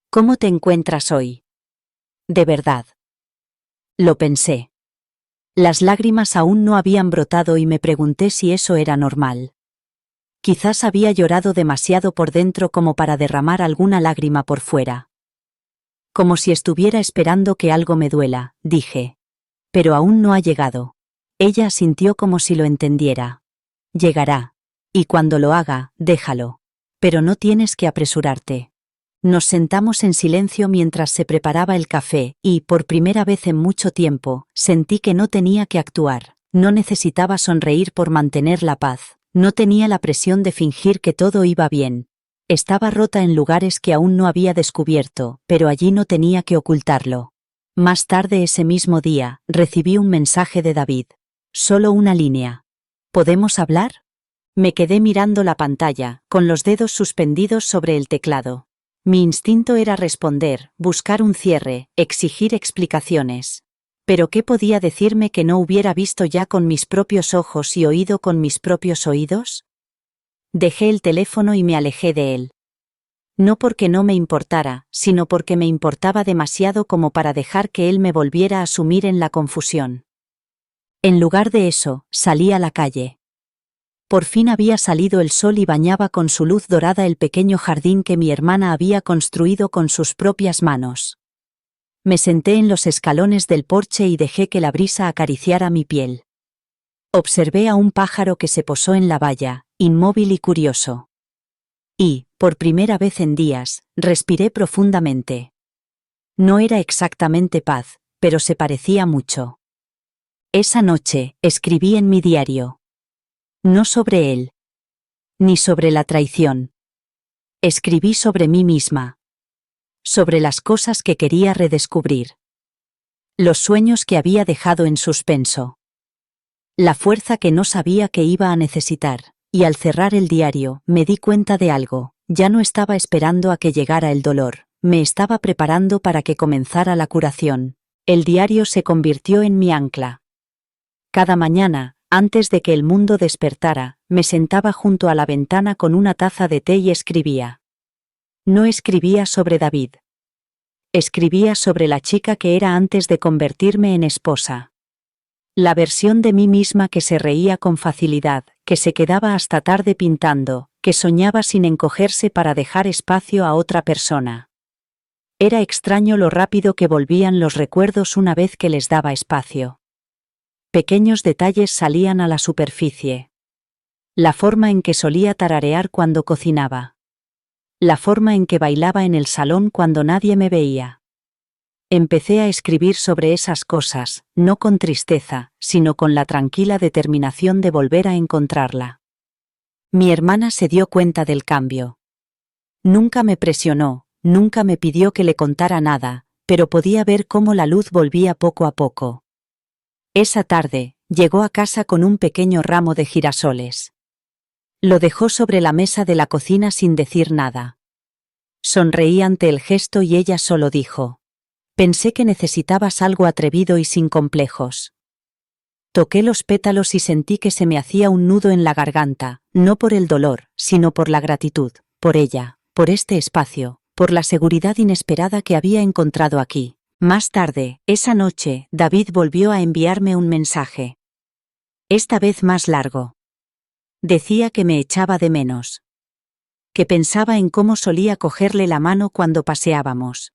¿Cómo te encuentras hoy? De verdad. Lo pensé. Las lágrimas aún no habían brotado y me pregunté si eso era normal. Quizás había llorado demasiado por dentro como para derramar alguna lágrima por fuera. Como si estuviera esperando que algo me duela, dije. Pero aún no ha llegado. Ella asintió como si lo entendiera. Llegará. Y cuando lo haga, déjalo. Pero no tienes que apresurarte. Nos sentamos en silencio mientras se preparaba el café, y, por primera vez en mucho tiempo, sentí que no tenía que actuar. No necesitaba sonreír por mantener la paz. No tenía la presión de fingir que todo iba bien. Estaba rota en lugares que aún no había descubierto, pero allí no tenía que ocultarlo. Más tarde ese mismo día, recibí un mensaje de David. Solo una línea. ¿Podemos hablar? Me quedé mirando la pantalla, con los dedos suspendidos sobre el teclado. Mi instinto era responder, buscar un cierre, exigir explicaciones. ¿Pero qué podía decirme que no hubiera visto ya con mis propios ojos y oído con mis propios oídos? Dejé el teléfono y me alejé de él. No porque no me importara, sino porque me importaba demasiado como para dejar que él me volviera a sumir en la confusión. En lugar de eso, salí a la calle. Por fin había salido el sol y bañaba con su luz dorada el pequeño jardín que mi hermana había construido con sus propias manos. Me senté en los escalones del porche y dejé que la brisa acariciara mi piel. Observé a un pájaro que se posó en la valla, inmóvil y curioso. Y, por primera vez en días, respiré profundamente. No era exactamente paz, pero se parecía mucho. Esa noche, escribí en mi diario. No sobre él. Ni sobre la traición. Escribí sobre mí misma. Sobre las cosas que quería redescubrir. Los sueños que había dejado en suspenso. La fuerza que no sabía que iba a necesitar, y al cerrar el diario, me di cuenta de algo. Ya no estaba esperando a que llegara el dolor, me estaba preparando para que comenzara la curación. El diario se convirtió en mi ancla. Cada mañana, antes de que el mundo despertara, me sentaba junto a la ventana con una taza de té y escribía. No escribía sobre David. Escribía sobre la chica que era antes de convertirme en esposa. La versión de mí misma que se reía con facilidad, que se quedaba hasta tarde pintando, que soñaba sin encogerse para dejar espacio a otra persona. Era extraño lo rápido que volvían los recuerdos una vez que les daba espacio. Pequeños detalles salían a la superficie. La forma en que solía tararear cuando cocinaba. La forma en que bailaba en el salón cuando nadie me veía. Empecé a escribir sobre esas cosas, no con tristeza, sino con la tranquila determinación de volver a encontrarla. Mi hermana se dio cuenta del cambio. Nunca me presionó, nunca me pidió que le contara nada, pero podía ver cómo la luz volvía poco a poco. Esa tarde, llegó a casa con un pequeño ramo de girasoles. Lo dejó sobre la mesa de la cocina sin decir nada. Sonreí ante el gesto y ella solo dijo: «Pensé que necesitabas algo atrevido y sin complejos». Toqué los pétalos y sentí que se me hacía un nudo en la garganta, no por el dolor, sino por la gratitud, por ella, por este espacio, por la seguridad inesperada que había encontrado aquí. Más tarde, esa noche, David volvió a enviarme un mensaje. Esta vez más largo. Decía que me echaba de menos. Que pensaba en cómo solía cogerle la mano cuando paseábamos.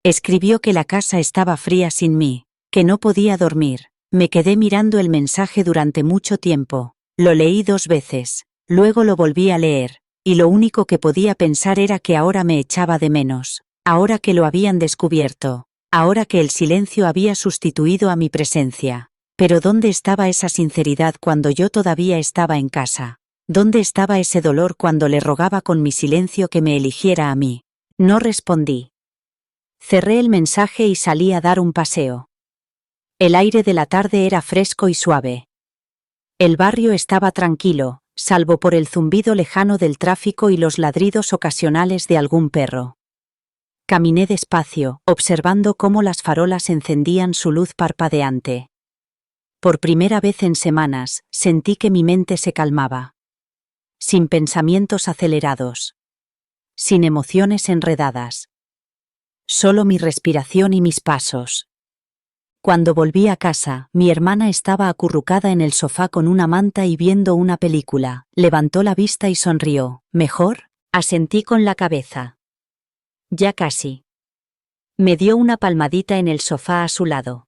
Escribió que la casa estaba fría sin mí, que no podía dormir. Me quedé mirando el mensaje durante mucho tiempo. Lo leí 2 veces, luego lo volví a leer, y lo único que podía pensar era que ahora me echaba de menos, ahora que lo habían descubierto, ahora que el silencio había sustituido a mi presencia. Pero ¿dónde estaba esa sinceridad cuando yo todavía estaba en casa? ¿Dónde estaba ese dolor cuando le rogaba con mi silencio que me eligiera a mí? No respondí. Cerré el mensaje y salí a dar un paseo. El aire de la tarde era fresco y suave. El barrio estaba tranquilo, salvo por el zumbido lejano del tráfico y los ladridos ocasionales de algún perro. Caminé despacio, observando cómo las farolas encendían su luz parpadeante. Por primera vez en semanas, sentí que mi mente se calmaba. Sin pensamientos acelerados. Sin emociones enredadas. Solo mi respiración y mis pasos. Cuando volví a casa, mi hermana estaba acurrucada en el sofá con una manta y viendo una película. Levantó la vista y sonrió. «¿Mejor?», asentí con la cabeza. «Ya casi». Me dio una palmadita en el sofá a su lado.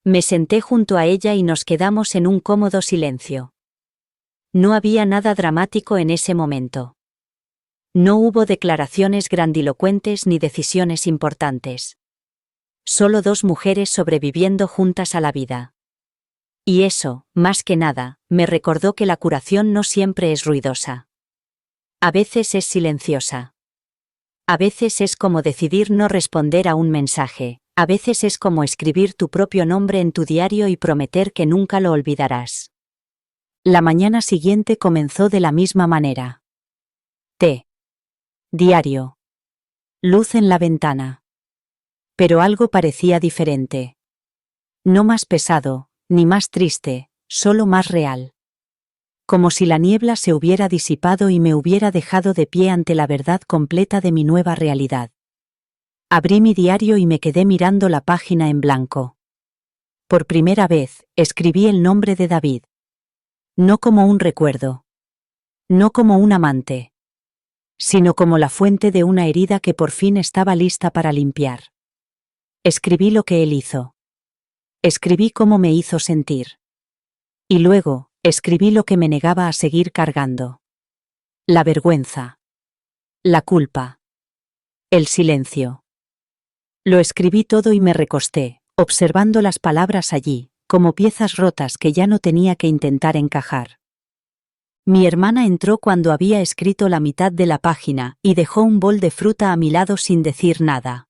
Me senté junto a ella y nos quedamos en un cómodo silencio. No había nada dramático en ese momento. No hubo declaraciones grandilocuentes ni decisiones importantes. Solo 2 mujeres sobreviviendo juntas a la vida. Y eso, más que nada, me recordó que la curación no siempre es ruidosa. A veces es silenciosa. A veces es como decidir no responder a un mensaje, a veces es como escribir tu propio nombre en tu diario y prometer que nunca lo olvidarás. La mañana siguiente comenzó de la misma manera. Té. Diario. Luz en la ventana. Pero algo parecía diferente. No más pesado, ni más triste, solo más real. Como si la niebla se hubiera disipado y me hubiera dejado de pie ante la verdad completa de mi nueva realidad. Abrí mi diario y me quedé mirando la página en blanco. Por primera vez, escribí el nombre de David. No como un recuerdo. No como un amante. Sino como la fuente de una herida que por fin estaba lista para limpiar. Escribí lo que él hizo. Escribí cómo me hizo sentir. Y luego, escribí lo que me negaba a seguir cargando. La vergüenza. La culpa. El silencio. Lo escribí todo y me recosté, observando las palabras allí, como piezas rotas que ya no tenía que intentar encajar. Mi hermana entró cuando había escrito la mitad de la página y dejó un bol de fruta a mi lado sin decir nada.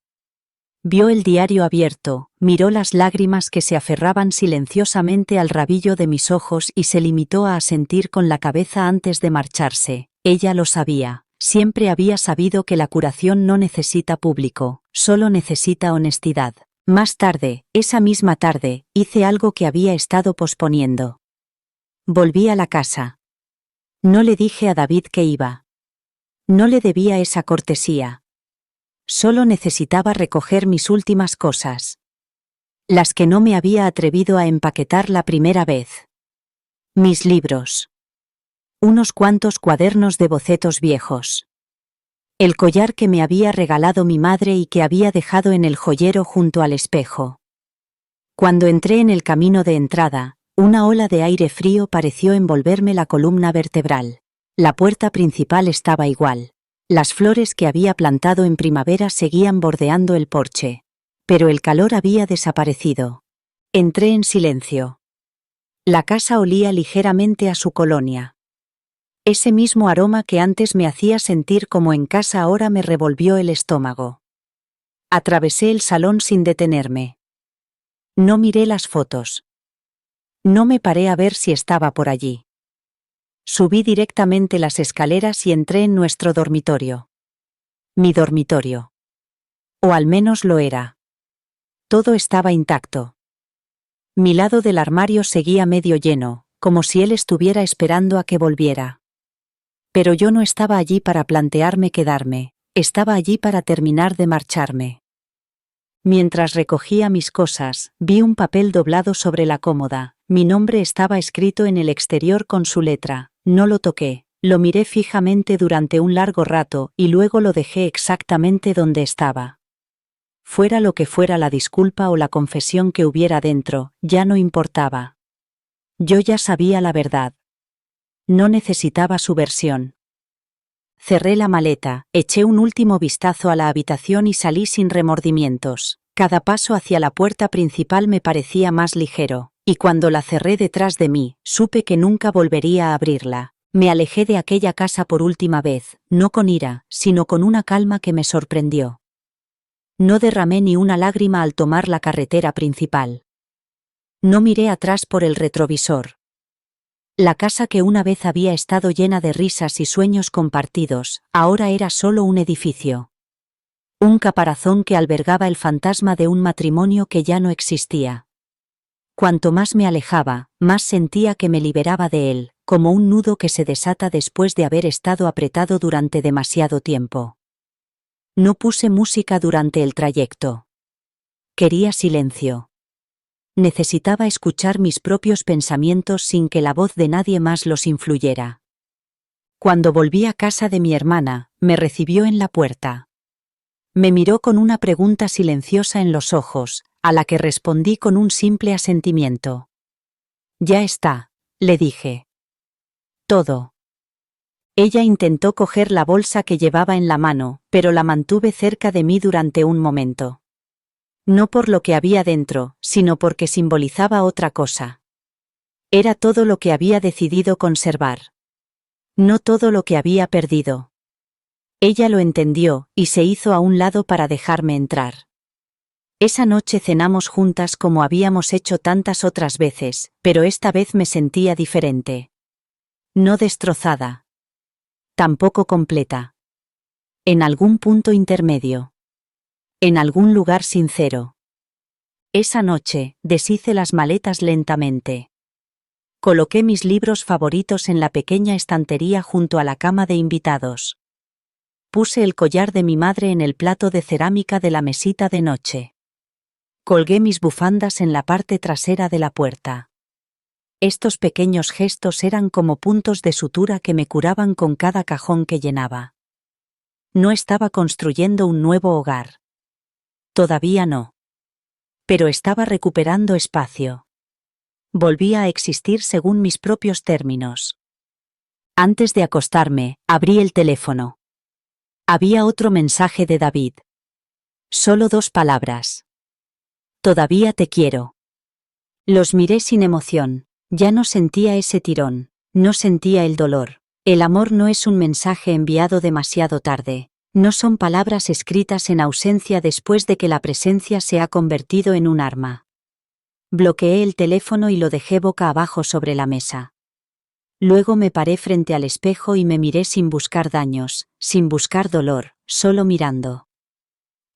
Vio el diario abierto, miró las lágrimas que se aferraban silenciosamente al rabillo de mis ojos y se limitó a asentir con la cabeza antes de marcharse. Ella lo sabía, siempre había sabido que la curación no necesita público, solo necesita honestidad. Más tarde, esa misma tarde, hice algo que había estado posponiendo. Volví a la casa. No le dije a David que iba. No le debía esa cortesía. Solo necesitaba recoger mis últimas cosas. Las que no me había atrevido a empaquetar la primera vez. Mis libros. Unos cuantos cuadernos de bocetos viejos. El collar que me había regalado mi madre y que había dejado en el joyero junto al espejo. Cuando entré en el camino de entrada, una ola de aire frío pareció envolverme la columna vertebral. La puerta principal estaba igual. Las flores que había plantado en primavera seguían bordeando el porche. Pero el calor había desaparecido. Entré en silencio. La casa olía ligeramente a su colonia. Ese mismo aroma que antes me hacía sentir como en casa ahora me revolvió el estómago. Atravesé el salón sin detenerme. No miré las fotos. No me paré a ver si estaba por allí. Subí directamente las escaleras y entré en nuestro dormitorio. Mi dormitorio. O al menos lo era. Todo estaba intacto. Mi lado del armario seguía medio lleno, como si él estuviera esperando a que volviera. Pero yo no estaba allí para plantearme quedarme, estaba allí para terminar de marcharme. Mientras recogía mis cosas, vi un papel doblado sobre la cómoda. Mi nombre estaba escrito en el exterior con su letra. No lo toqué, lo miré fijamente durante un largo rato y luego lo dejé exactamente donde estaba. Fuera lo que fuera la disculpa o la confesión que hubiera dentro, ya no importaba. Yo ya sabía la verdad. No necesitaba su versión. Cerré la maleta, eché un último vistazo a la habitación y salí sin remordimientos. Cada paso hacia la puerta principal me parecía más ligero, y cuando la cerré detrás de mí, supe que nunca volvería a abrirla. Me alejé de aquella casa por última vez, no con ira, sino con una calma que me sorprendió. No derramé ni una lágrima al tomar la carretera principal. No miré atrás por el retrovisor. La casa que una vez había estado llena de risas y sueños compartidos, ahora era solo un edificio. Un caparazón que albergaba el fantasma de un matrimonio que ya no existía. Cuanto más me alejaba, más sentía que me liberaba de él, como un nudo que se desata después de haber estado apretado durante demasiado tiempo. No puse música durante el trayecto. Quería silencio. Necesitaba escuchar mis propios pensamientos sin que la voz de nadie más los influyera. Cuando volví a casa de mi hermana, me recibió en la puerta. Me miró con una pregunta silenciosa en los ojos, a la que respondí con un simple asentimiento. Ya está, le dije. Todo. Ella intentó coger la bolsa que llevaba en la mano, pero la mantuve cerca de mí durante un momento. No por lo que había dentro, sino porque simbolizaba otra cosa. Era todo lo que había decidido conservar. No todo lo que había perdido. Ella lo entendió, y se hizo a un lado para dejarme entrar. Esa noche cenamos juntas como habíamos hecho tantas otras veces, pero esta vez me sentía diferente. No destrozada. Tampoco completa. En algún punto intermedio. En algún lugar sincero. Esa noche, deshice las maletas lentamente. Coloqué mis libros favoritos en la pequeña estantería junto a la cama de invitados. Puse el collar de mi madre en el plato de cerámica de la mesita de noche. Colgué mis bufandas en la parte trasera de la puerta. Estos pequeños gestos eran como puntos de sutura que me curaban con cada cajón que llenaba. No estaba construyendo un nuevo hogar. Todavía no. pero estaba recuperando espacio. Volvía a existir según mis propios términos. Antes de acostarme, abrí el teléfono. Había otro mensaje de David. Solo 2 palabras. Todavía te quiero. Los miré sin emoción. Ya no sentía ese tirón. No sentía el dolor. El amor no es un mensaje enviado demasiado tarde. No son palabras escritas en ausencia después de que la presencia se ha convertido en un arma. Bloqueé el teléfono y lo dejé boca abajo sobre la mesa. Luego me paré frente al espejo y me miré sin buscar daños, sin buscar dolor, solo mirando.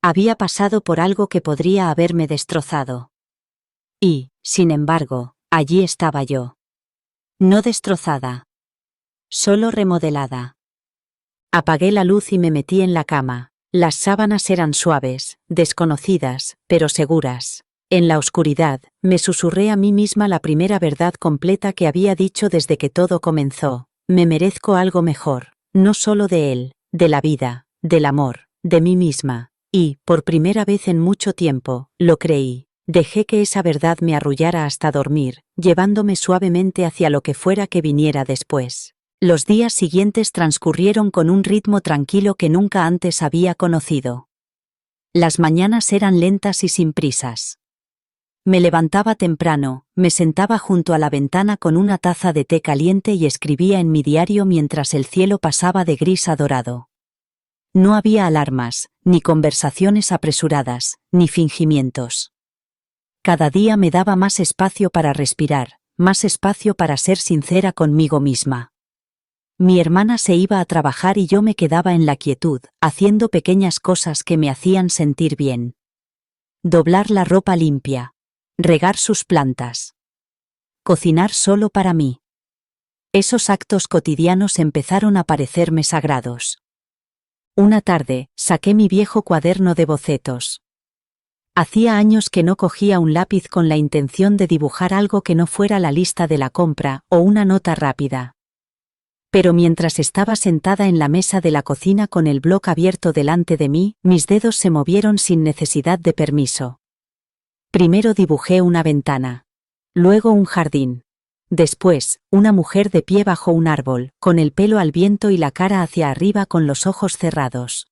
Había pasado por algo que podría haberme destrozado. Y, sin embargo, allí estaba yo. No destrozada. Solo remodelada. Apagué la luz y me metí en la cama. Las sábanas eran suaves, desconocidas, pero seguras. En la oscuridad, me susurré a mí misma la primera verdad completa que había dicho desde que todo comenzó. Me merezco algo mejor, no solo de él, de la vida, del amor, de mí misma. Y, por primera vez en mucho tiempo, lo creí. Dejé que esa verdad me arrullara hasta dormir, llevándome suavemente hacia lo que fuera que viniera después. Los días siguientes transcurrieron con un ritmo tranquilo que nunca antes había conocido. Las mañanas eran lentas y sin prisas. Me levantaba temprano, me sentaba junto a la ventana con una taza de té caliente y escribía en mi diario mientras el cielo pasaba de gris a dorado. No había alarmas, ni conversaciones apresuradas, ni fingimientos. Cada día me daba más espacio para respirar, más espacio para ser sincera conmigo misma. Mi hermana se iba a trabajar y yo me quedaba en la quietud, haciendo pequeñas cosas que me hacían sentir bien. Doblar la ropa limpia. Regar sus plantas. Cocinar solo para mí. Esos actos cotidianos empezaron a parecerme sagrados. Una tarde, saqué mi viejo cuaderno de bocetos. Hacía años que no cogía un lápiz con la intención de dibujar algo que no fuera la lista de la compra o una nota rápida. Pero mientras estaba sentada en la mesa de la cocina con el bloc abierto delante de mí, mis dedos se movieron sin necesidad de permiso. Primero dibujé una ventana. Luego un jardín. Después, una mujer de pie bajo un árbol, con el pelo al viento y la cara hacia arriba con los ojos cerrados.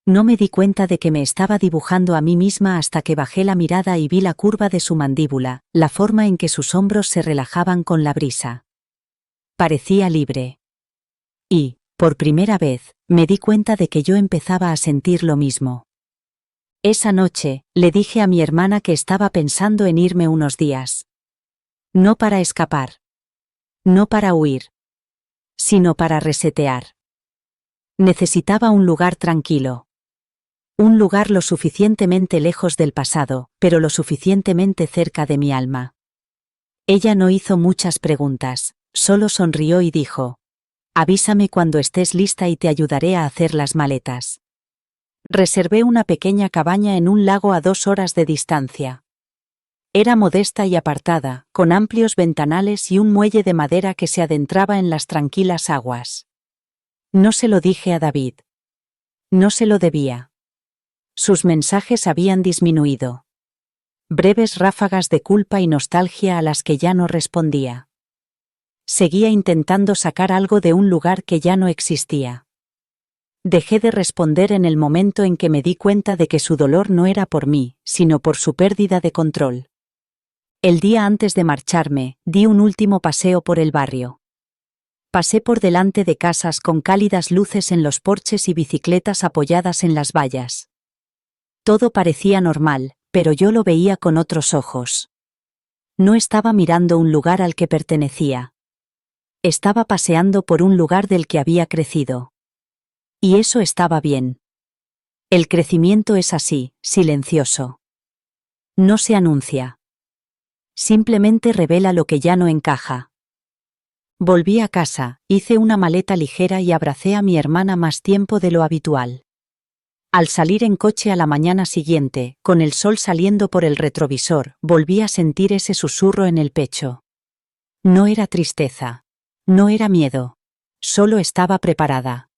No me di cuenta de que me estaba dibujando a mí misma hasta que bajé la mirada y vi la curva de su mandíbula, la forma en que sus hombros se relajaban con la brisa. Parecía libre. Y, por primera vez, me di cuenta de que yo empezaba a sentir lo mismo. Esa noche, le dije a mi hermana que estaba pensando en irme unos días. No para escapar. No para huir. Sino para resetear. Necesitaba un lugar tranquilo. Un lugar lo suficientemente lejos del pasado, pero lo suficientemente cerca de mi alma. Ella no hizo muchas preguntas, solo sonrió y dijo: avísame cuando estés lista y te ayudaré a hacer las maletas. Reservé una pequeña cabaña en un lago a 2 horas de distancia. Era modesta y apartada, con amplios ventanales y un muelle de madera que se adentraba en las tranquilas aguas. No se lo dije a David. No se lo debía. Sus mensajes habían disminuido. Breves ráfagas de culpa y nostalgia a las que ya no respondía. Seguía intentando sacar algo de un lugar que ya no existía. Dejé de responder en el momento en que me di cuenta de que su dolor no era por mí, sino por su pérdida de control. El día antes de marcharme, di un último paseo por el barrio. Pasé por delante de casas con cálidas luces en los porches y bicicletas apoyadas en las vallas. Todo parecía normal, pero yo lo veía con otros ojos. No estaba mirando un lugar al que pertenecía. Estaba paseando por un lugar del que había crecido. Y eso estaba bien. El crecimiento es así, silencioso. No se anuncia. Simplemente revela lo que ya no encaja. Volví a casa, hice una maleta ligera y abracé a mi hermana más tiempo de lo habitual. Al salir en coche a la mañana siguiente, con el sol saliendo por el retrovisor, volví a sentir ese susurro en el pecho. No era tristeza. No era miedo. Solo estaba preparada.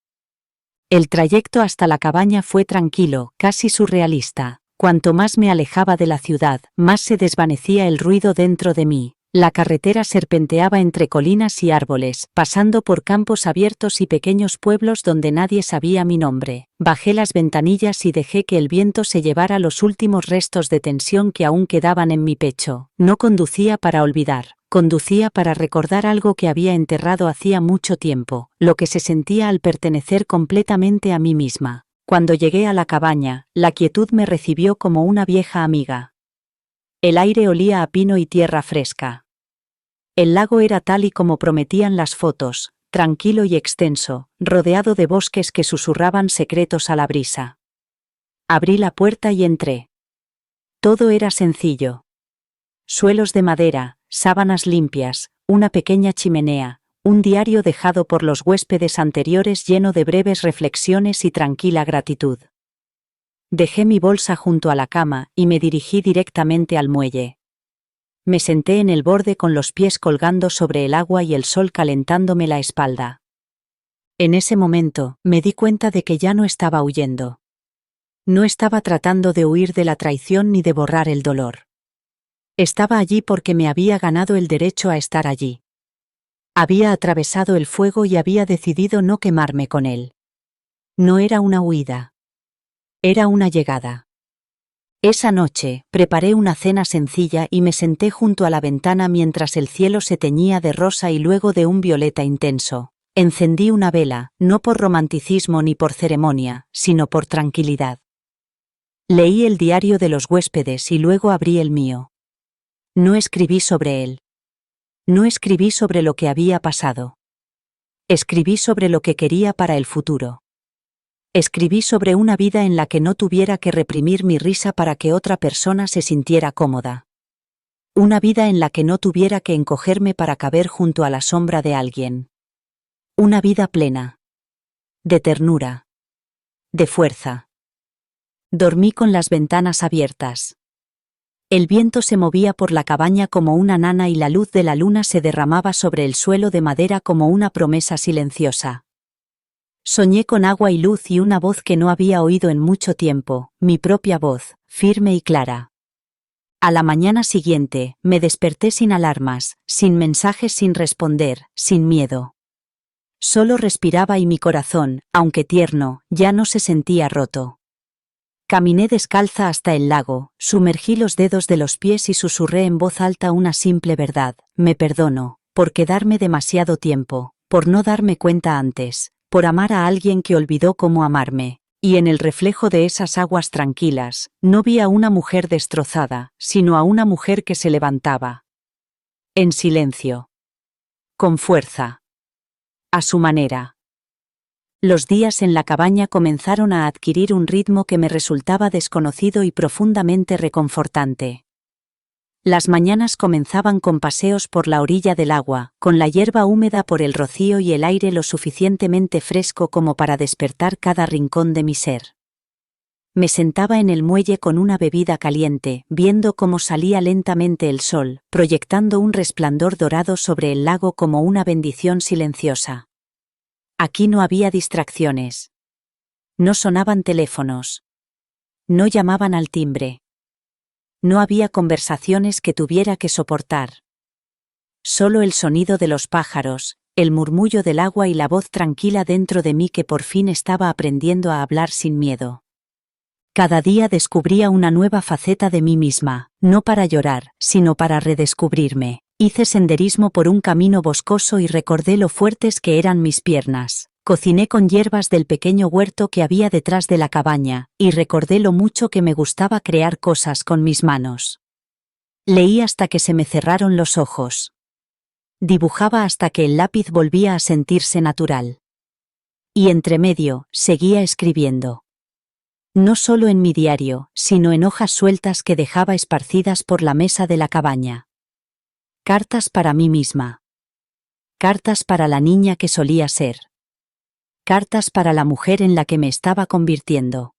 El trayecto hasta la cabaña fue tranquilo, casi surrealista. Cuanto más me alejaba de la ciudad, más se desvanecía el ruido dentro de mí. La carretera serpenteaba entre colinas y árboles, pasando por campos abiertos y pequeños pueblos donde nadie sabía mi nombre. Bajé las ventanillas y dejé que el viento se llevara los últimos restos de tensión que aún quedaban en mi pecho. No conducía para olvidar, conducía para recordar algo que había enterrado hacía mucho tiempo, lo que se sentía al pertenecer completamente a mí misma. Cuando llegué a la cabaña, la quietud me recibió como una vieja amiga. El aire olía a pino y tierra fresca. El lago era tal y como prometían las fotos, tranquilo y extenso, rodeado de bosques que susurraban secretos a la brisa. Abrí la puerta y entré. Todo era sencillo. Suelos de madera, sábanas limpias, una pequeña chimenea, un diario dejado por los huéspedes anteriores lleno de breves reflexiones y tranquila gratitud. Dejé mi bolsa junto a la cama y me dirigí directamente al muelle. Me senté en el borde con los pies colgando sobre el agua y el sol calentándome la espalda. En ese momento, me di cuenta de que ya no estaba huyendo. No estaba tratando de huir de la traición ni de borrar el dolor. Estaba allí porque me había ganado el derecho a estar allí. Había atravesado el fuego y había decidido no quemarme con él. No era una huida. Era una llegada. Esa noche, preparé una cena sencilla y me senté junto a la ventana mientras el cielo se teñía de rosa y luego de un violeta intenso. Encendí una vela, no por romanticismo ni por ceremonia, sino por tranquilidad. Leí el diario de los huéspedes y luego abrí el mío. No escribí sobre él. No escribí sobre lo que había pasado. Escribí sobre lo que quería para el futuro. Escribí sobre una vida en la que no tuviera que reprimir mi risa para que otra persona se sintiera cómoda. Una vida en la que no tuviera que encogerme para caber junto a la sombra de alguien. Una vida plena. De ternura. De fuerza. Dormí con las ventanas abiertas. El viento se movía por la cabaña como una nana y la luz de la luna se derramaba sobre el suelo de madera como una promesa silenciosa. Soñé con agua y luz y una voz que no había oído en mucho tiempo, mi propia voz, firme y clara. A la mañana siguiente, me desperté sin alarmas, sin mensajes sin responder, sin miedo. Solo respiraba y mi corazón, aunque tierno, ya no se sentía roto. Caminé descalza hasta el lago, sumergí los dedos de los pies y susurré en voz alta una simple verdad: me perdono, por quedarme demasiado tiempo, por no darme cuenta antes, por amar a alguien que olvidó cómo amarme. Y en el reflejo de esas aguas tranquilas, no vi a una mujer destrozada, sino a una mujer que se levantaba. En silencio. Con fuerza. A su manera. Los días en la cabaña comenzaron a adquirir un ritmo que me resultaba desconocido y profundamente reconfortante. Las mañanas comenzaban con paseos por la orilla del agua, con la hierba húmeda por el rocío y el aire lo suficientemente fresco como para despertar cada rincón de mi ser. Me sentaba en el muelle con una bebida caliente, viendo cómo salía lentamente el sol, proyectando un resplandor dorado sobre el lago como una bendición silenciosa. Aquí no había distracciones. No sonaban teléfonos. No llamaban al timbre. No había conversaciones que tuviera que soportar. Solo el sonido de los pájaros, el murmullo del agua y la voz tranquila dentro de mí que por fin estaba aprendiendo a hablar sin miedo. Cada día descubría una nueva faceta de mí misma, no para llorar, sino para redescubrirme. Hice senderismo por un camino boscoso y recordé lo fuertes que eran mis piernas. Cociné con hierbas del pequeño huerto que había detrás de la cabaña, y recordé lo mucho que me gustaba crear cosas con mis manos. Leí hasta que se me cerraron los ojos. Dibujaba hasta que el lápiz volvía a sentirse natural. Y entre medio, seguía escribiendo. No solo en mi diario, sino en hojas sueltas que dejaba esparcidas por la mesa de la cabaña. Cartas para mí misma. Cartas para la niña que solía ser. Cartas para la mujer en la que me estaba convirtiendo.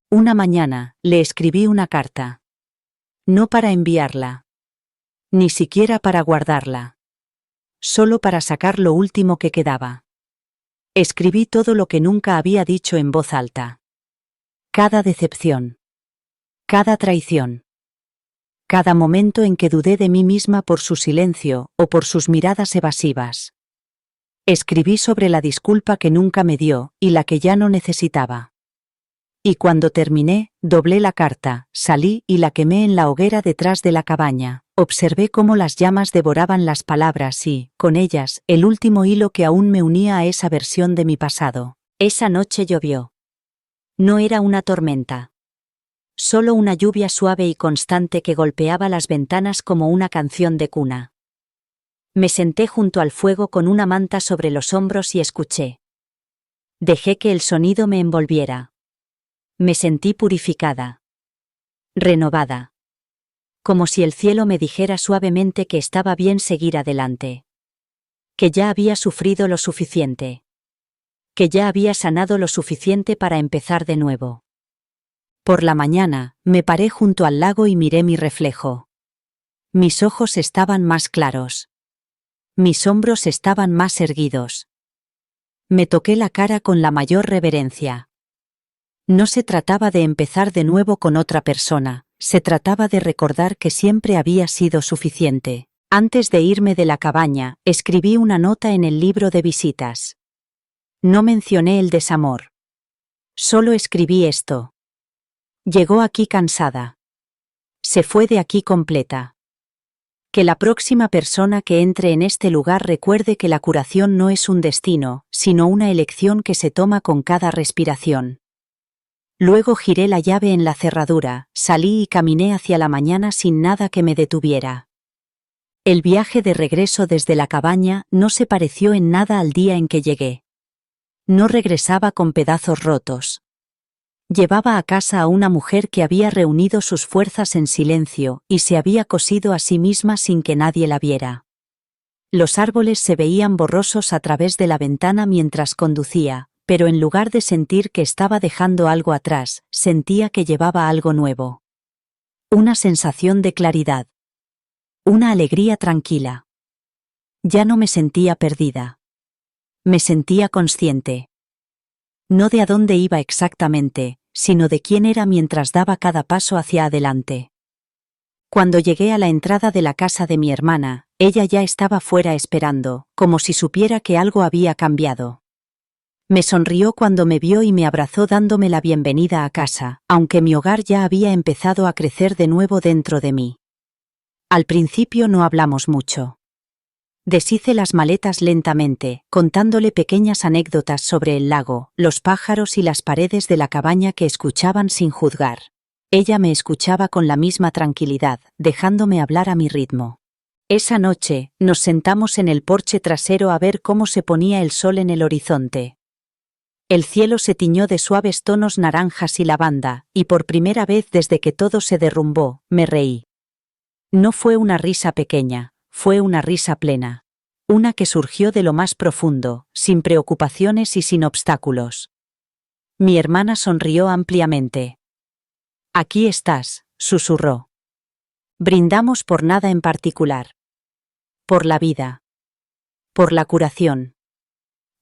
Una mañana, le escribí una carta. No para enviarla. Ni siquiera para guardarla. Solo para sacar lo último que quedaba. Escribí todo lo que nunca había dicho en voz alta. Cada decepción. Cada traición. Cada momento en que dudé de mí misma por su silencio o por sus miradas evasivas. Escribí sobre la disculpa que nunca me dio y la que ya no necesitaba. Y cuando terminé, doblé la carta, salí y la quemé en la hoguera detrás de la cabaña. Observé cómo las llamas devoraban las palabras y, con ellas, el último hilo que aún me unía a esa versión de mi pasado. Esa noche llovió. No era una tormenta. Solo una lluvia suave y constante que golpeaba las ventanas como una canción de cuna. Me senté junto al fuego con una manta sobre los hombros y escuché. Dejé que el sonido me envolviera. Me sentí purificada. Renovada. Como si el cielo me dijera suavemente que estaba bien seguir adelante. Que ya había sufrido lo suficiente. Que ya había sanado lo suficiente para empezar de nuevo. Por la mañana, me paré junto al lago y miré mi reflejo. Mis ojos estaban más claros. Mis hombros estaban más erguidos. Me toqué la cara con la mayor reverencia. No se trataba de empezar de nuevo con otra persona, se trataba de recordar que siempre había sido suficiente. Antes de irme de la cabaña, escribí una nota en el libro de visitas. No mencioné el desamor. Solo escribí esto. Llegó aquí cansada. Se fue de aquí completa. Que la próxima persona que entre en este lugar recuerde que la curación no es un destino, sino una elección que se toma con cada respiración. Luego giré la llave en la cerradura, salí y caminé hacia la mañana sin nada que me detuviera. El viaje de regreso desde la cabaña no se pareció en nada al día en que llegué. No regresaba con pedazos rotos. Llevaba a casa a una mujer que había reunido sus fuerzas en silencio y se había cosido a sí misma sin que nadie la viera. Los árboles se veían borrosos a través de la ventana mientras conducía, pero en lugar de sentir que estaba dejando algo atrás, sentía que llevaba algo nuevo. Una sensación de claridad. Una alegría tranquila. Ya no me sentía perdida. Me sentía consciente. No de a dónde iba exactamente, sino de quién era mientras daba cada paso hacia adelante. Cuando llegué a la entrada de la casa de mi hermana, ella ya estaba fuera esperando, como si supiera que algo había cambiado. Me sonrió cuando me vio y me abrazó dándome la bienvenida a casa, aunque mi hogar ya había empezado a crecer de nuevo dentro de mí. Al principio no hablamos mucho. Deshice las maletas lentamente, contándole pequeñas anécdotas sobre el lago, los pájaros y las paredes de la cabaña que escuchaban sin juzgar. Ella me escuchaba con la misma tranquilidad, dejándome hablar a mi ritmo. Esa noche, nos sentamos en el porche trasero a ver cómo se ponía el sol en el horizonte. El cielo se tiñó de suaves tonos naranjas y lavanda, y por primera vez desde que todo se derrumbó, me reí. No fue una risa pequeña. Fue una risa plena. Una que surgió de lo más profundo, sin preocupaciones y sin obstáculos. Mi hermana sonrió ampliamente. Aquí estás, susurró. Brindamos por nada en particular. Por la vida. Por la curación.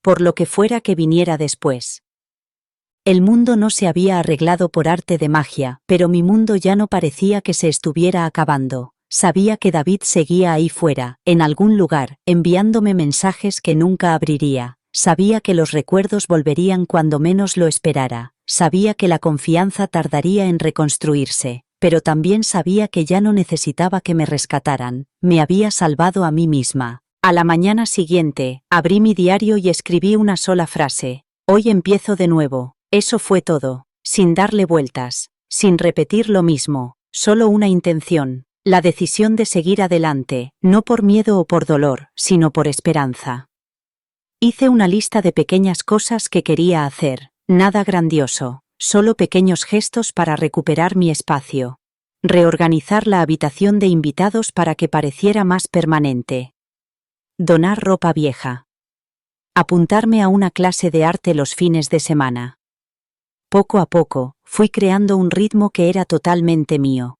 Por lo que fuera que viniera después. El mundo no se había arreglado por arte de magia, pero mi mundo ya no parecía que se estuviera acabando. Sabía que David seguía ahí fuera, en algún lugar, enviándome mensajes que nunca abriría. Sabía que los recuerdos volverían cuando menos lo esperara. Sabía que la confianza tardaría en reconstruirse, pero también sabía que ya no necesitaba que me rescataran. Me había salvado a mí misma. A la mañana siguiente, abrí mi diario y escribí una sola frase. Hoy empiezo de nuevo. Eso fue todo. Sin darle vueltas. Sin repetir lo mismo. Solo una intención. La decisión de seguir adelante, no por miedo o por dolor, sino por esperanza. Hice una lista de pequeñas cosas que quería hacer, nada grandioso, solo pequeños gestos para recuperar mi espacio. Reorganizar la habitación de invitados para que pareciera más permanente. Donar ropa vieja. Apuntarme a una clase de arte los fines de semana. Poco a poco, fui creando un ritmo que era totalmente mío.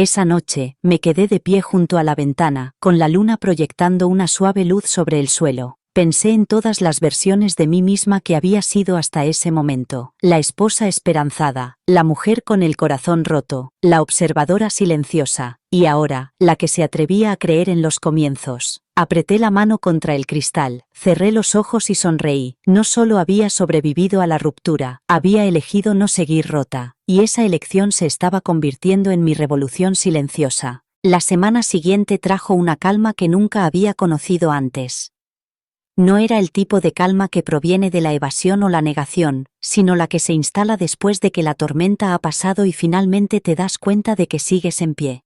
Esa noche, me quedé de pie junto a la ventana, con la luna proyectando una suave luz sobre el suelo. Pensé en todas las versiones de mí misma que había sido hasta ese momento: la esposa esperanzada, la mujer con el corazón roto, la observadora silenciosa, y ahora, la que se atrevía a creer en los comienzos. Apreté la mano contra el cristal, cerré los ojos y sonreí. No solo había sobrevivido a la ruptura, había elegido no seguir rota, y esa elección se estaba convirtiendo en mi revolución silenciosa. La semana siguiente trajo una calma que nunca había conocido antes. No era el tipo de calma que proviene de la evasión o la negación, sino la que se instala después de que la tormenta ha pasado y finalmente te das cuenta de que sigues en pie.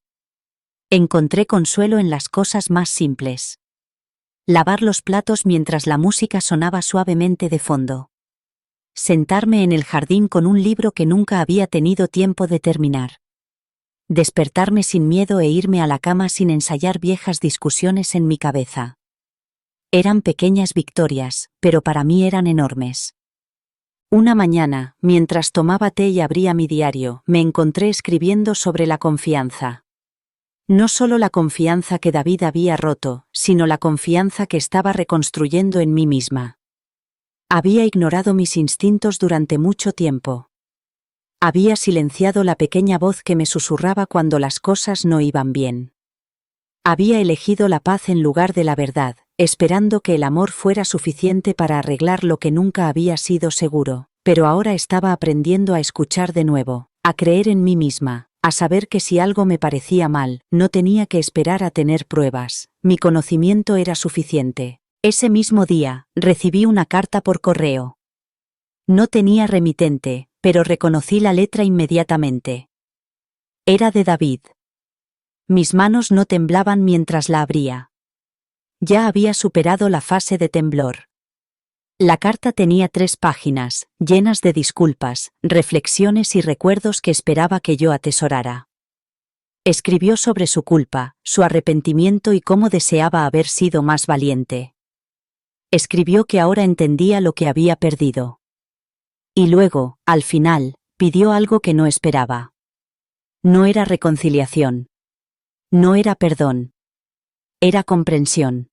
Encontré consuelo en las cosas más simples. Lavar los platos mientras la música sonaba suavemente de fondo. Sentarme en el jardín con un libro que nunca había tenido tiempo de terminar. Despertarme sin miedo e irme a la cama sin ensayar viejas discusiones en mi cabeza. Eran pequeñas victorias, pero para mí eran enormes. Una mañana, mientras tomaba té y abría mi diario, me encontré escribiendo sobre la confianza. No solo la confianza que David había roto, sino la confianza que estaba reconstruyendo en mí misma. Había ignorado mis instintos durante mucho tiempo. Había silenciado la pequeña voz que me susurraba cuando las cosas no iban bien. Había elegido la paz en lugar de la verdad, esperando que el amor fuera suficiente para arreglar lo que nunca había sido seguro, pero ahora estaba aprendiendo a escuchar de nuevo, a creer en mí misma, a saber que si algo me parecía mal, no tenía que esperar a tener pruebas. Mi conocimiento era suficiente. Ese mismo día, recibí una carta por correo. No tenía remitente, pero reconocí la letra inmediatamente. Era de David. Mis manos no temblaban mientras la abría. Ya había superado la fase de temblor. La carta tenía 3 páginas, llenas de disculpas, reflexiones y recuerdos que esperaba que yo atesorara. Escribió sobre su culpa, su arrepentimiento y cómo deseaba haber sido más valiente. Escribió que ahora entendía lo que había perdido. Y luego, al final, pidió algo que no esperaba. No era reconciliación. No era perdón. Era comprensión.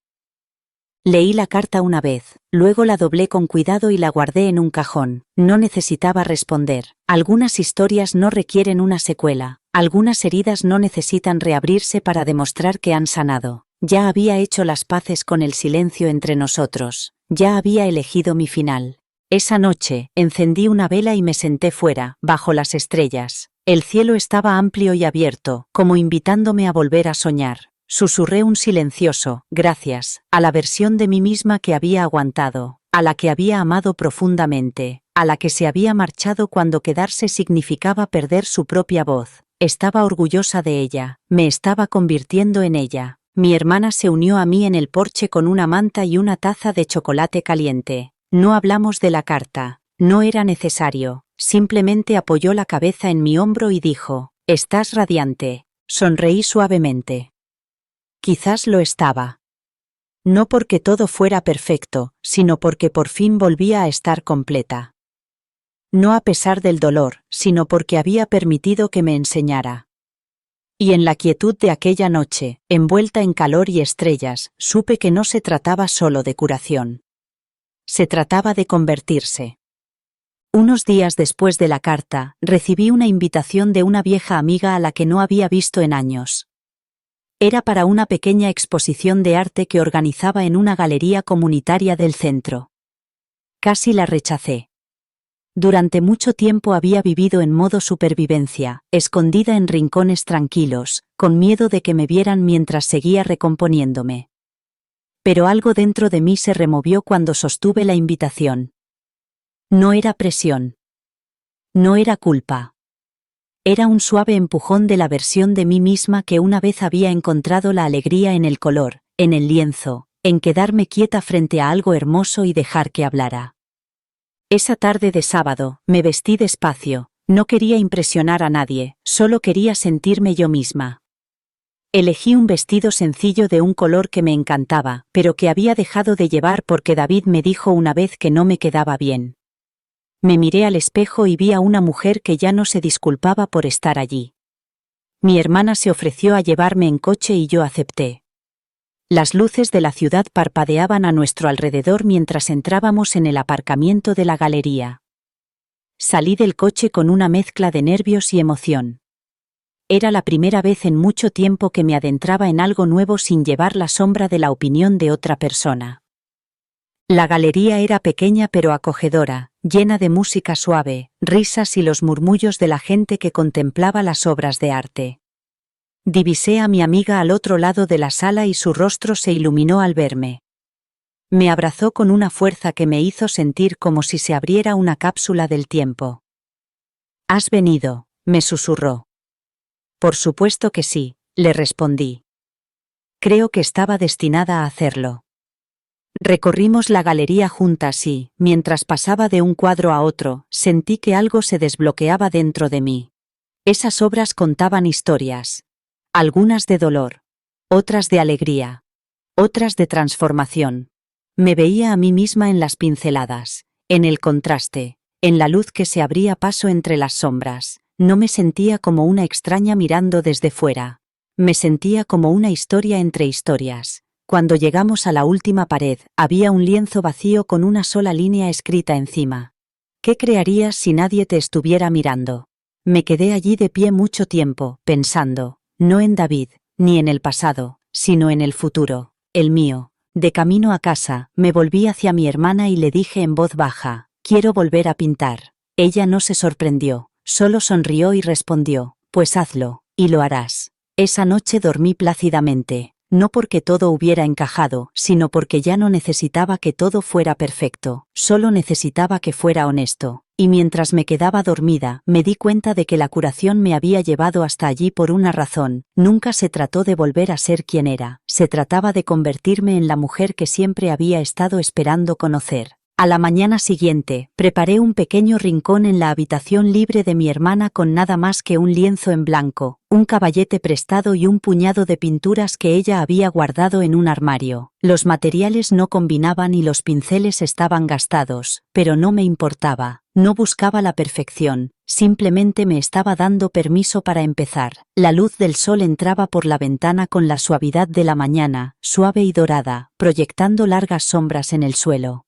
Leí la carta una vez, luego la doblé con cuidado y la guardé en un cajón. No necesitaba responder. Algunas historias no requieren una secuela, algunas heridas no necesitan reabrirse para demostrar que han sanado. Ya había hecho las paces con el silencio entre nosotros, ya había elegido mi final. Esa noche, encendí una vela y me senté fuera, bajo las estrellas. El cielo estaba amplio y abierto, como invitándome a volver a soñar. Susurré un silencioso «gracias» a la versión de mí misma que había aguantado, a la que había amado profundamente, a la que se había marchado cuando quedarse significaba perder su propia voz. Estaba orgullosa de ella, me estaba convirtiendo en ella. Mi hermana se unió a mí en el porche con una manta y una taza de chocolate caliente. No hablamos de la carta, no era necesario, simplemente apoyó la cabeza en mi hombro y dijo «estás radiante». Sonreí suavemente. Quizás lo estaba. No porque todo fuera perfecto, sino porque por fin volvía a estar completa. No a pesar del dolor, sino porque había permitido que me enseñara. Y en la quietud de aquella noche, envuelta en calor y estrellas, supe que no se trataba solo de curación. Se trataba de convertirse. Unos días después de la carta, recibí una invitación de una vieja amiga a la que no había visto en años. Era para una pequeña exposición de arte que organizaba en una galería comunitaria del centro. Casi la rechacé. Durante mucho tiempo había vivido en modo supervivencia, escondida en rincones tranquilos, con miedo de que me vieran mientras seguía recomponiéndome. Pero algo dentro de mí se removió cuando sostuve la invitación. No era presión. No era culpa. Era un suave empujón de la versión de mí misma que una vez había encontrado la alegría en el color, en el lienzo, en quedarme quieta frente a algo hermoso y dejar que hablara. Esa tarde de sábado, me vestí despacio, no quería impresionar a nadie, solo quería sentirme yo misma. Elegí un vestido sencillo de un color que me encantaba, pero que había dejado de llevar porque David me dijo una vez que no me quedaba bien. Me miré al espejo y vi a una mujer que ya no se disculpaba por estar allí. Mi hermana se ofreció a llevarme en coche y yo acepté. Las luces de la ciudad parpadeaban a nuestro alrededor mientras entrábamos en el aparcamiento de la galería. Salí del coche con una mezcla de nervios y emoción. Era la primera vez en mucho tiempo que me adentraba en algo nuevo sin llevar la sombra de la opinión de otra persona. La galería era pequeña pero acogedora, llena de música suave, risas y los murmullos de la gente que contemplaba las obras de arte. Divisé a mi amiga al otro lado de la sala y su rostro se iluminó al verme. Me abrazó con una fuerza que me hizo sentir como si se abriera una cápsula del tiempo. «¿Has venido?», me susurró. «Por supuesto que sí», le respondí. Creo que estaba destinada a hacerlo. Recorrimos la galería juntas y, mientras pasaba de un cuadro a otro, sentí que algo se desbloqueaba dentro de mí. Esas obras contaban historias. Algunas de dolor, otras de alegría, otras de transformación. Me veía a mí misma en las pinceladas, en el contraste, en la luz que se abría paso entre las sombras. No me sentía como una extraña mirando desde fuera. Me sentía como una historia entre historias. Cuando llegamos a la última pared, había un lienzo vacío con una sola línea escrita encima. ¿Qué crearías si nadie te estuviera mirando? Me quedé allí de pie mucho tiempo, pensando, no en David, ni en el pasado, sino en el futuro, el mío. De camino a casa, me volví hacia mi hermana y le dije en voz baja, «Quiero volver a pintar». Ella no se sorprendió, solo sonrió y respondió, «Pues hazlo, y lo harás». Esa noche dormí plácidamente, no porque todo hubiera encajado, sino porque ya no necesitaba que todo fuera perfecto, solo necesitaba que fuera honesto. Y mientras me quedaba dormida, me di cuenta de que la curación me había llevado hasta allí por una razón. Nunca se trató de volver a ser quien era, se trataba de convertirme en la mujer que siempre había estado esperando conocer. A la mañana siguiente, preparé un pequeño rincón en la habitación libre de mi hermana con nada más que un lienzo en blanco, un caballete prestado y un puñado de pinturas que ella había guardado en un armario. Los materiales no combinaban y los pinceles estaban gastados, pero no me importaba. No buscaba la perfección, simplemente me estaba dando permiso para empezar. La luz del sol entraba por la ventana con la suavidad de la mañana, suave y dorada, proyectando largas sombras en el suelo.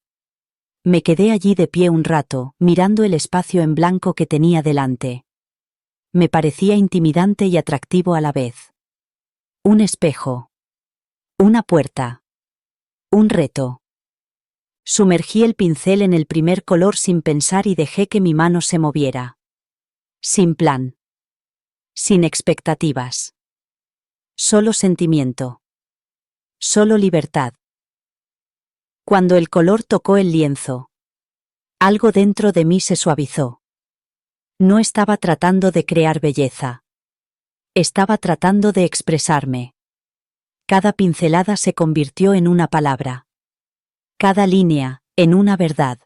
Me quedé allí de pie un rato, mirando el espacio en blanco que tenía delante. Me parecía intimidante y atractivo a la vez. Un espejo. Una puerta. Un reto. Sumergí el pincel en el primer color sin pensar y dejé que mi mano se moviera. Sin plan. Sin expectativas. Solo sentimiento. Solo libertad. Cuando el color tocó el lienzo, algo dentro de mí se suavizó. No estaba tratando de crear belleza. Estaba tratando de expresarme. Cada pincelada se convirtió en una palabra. Cada línea, en una verdad.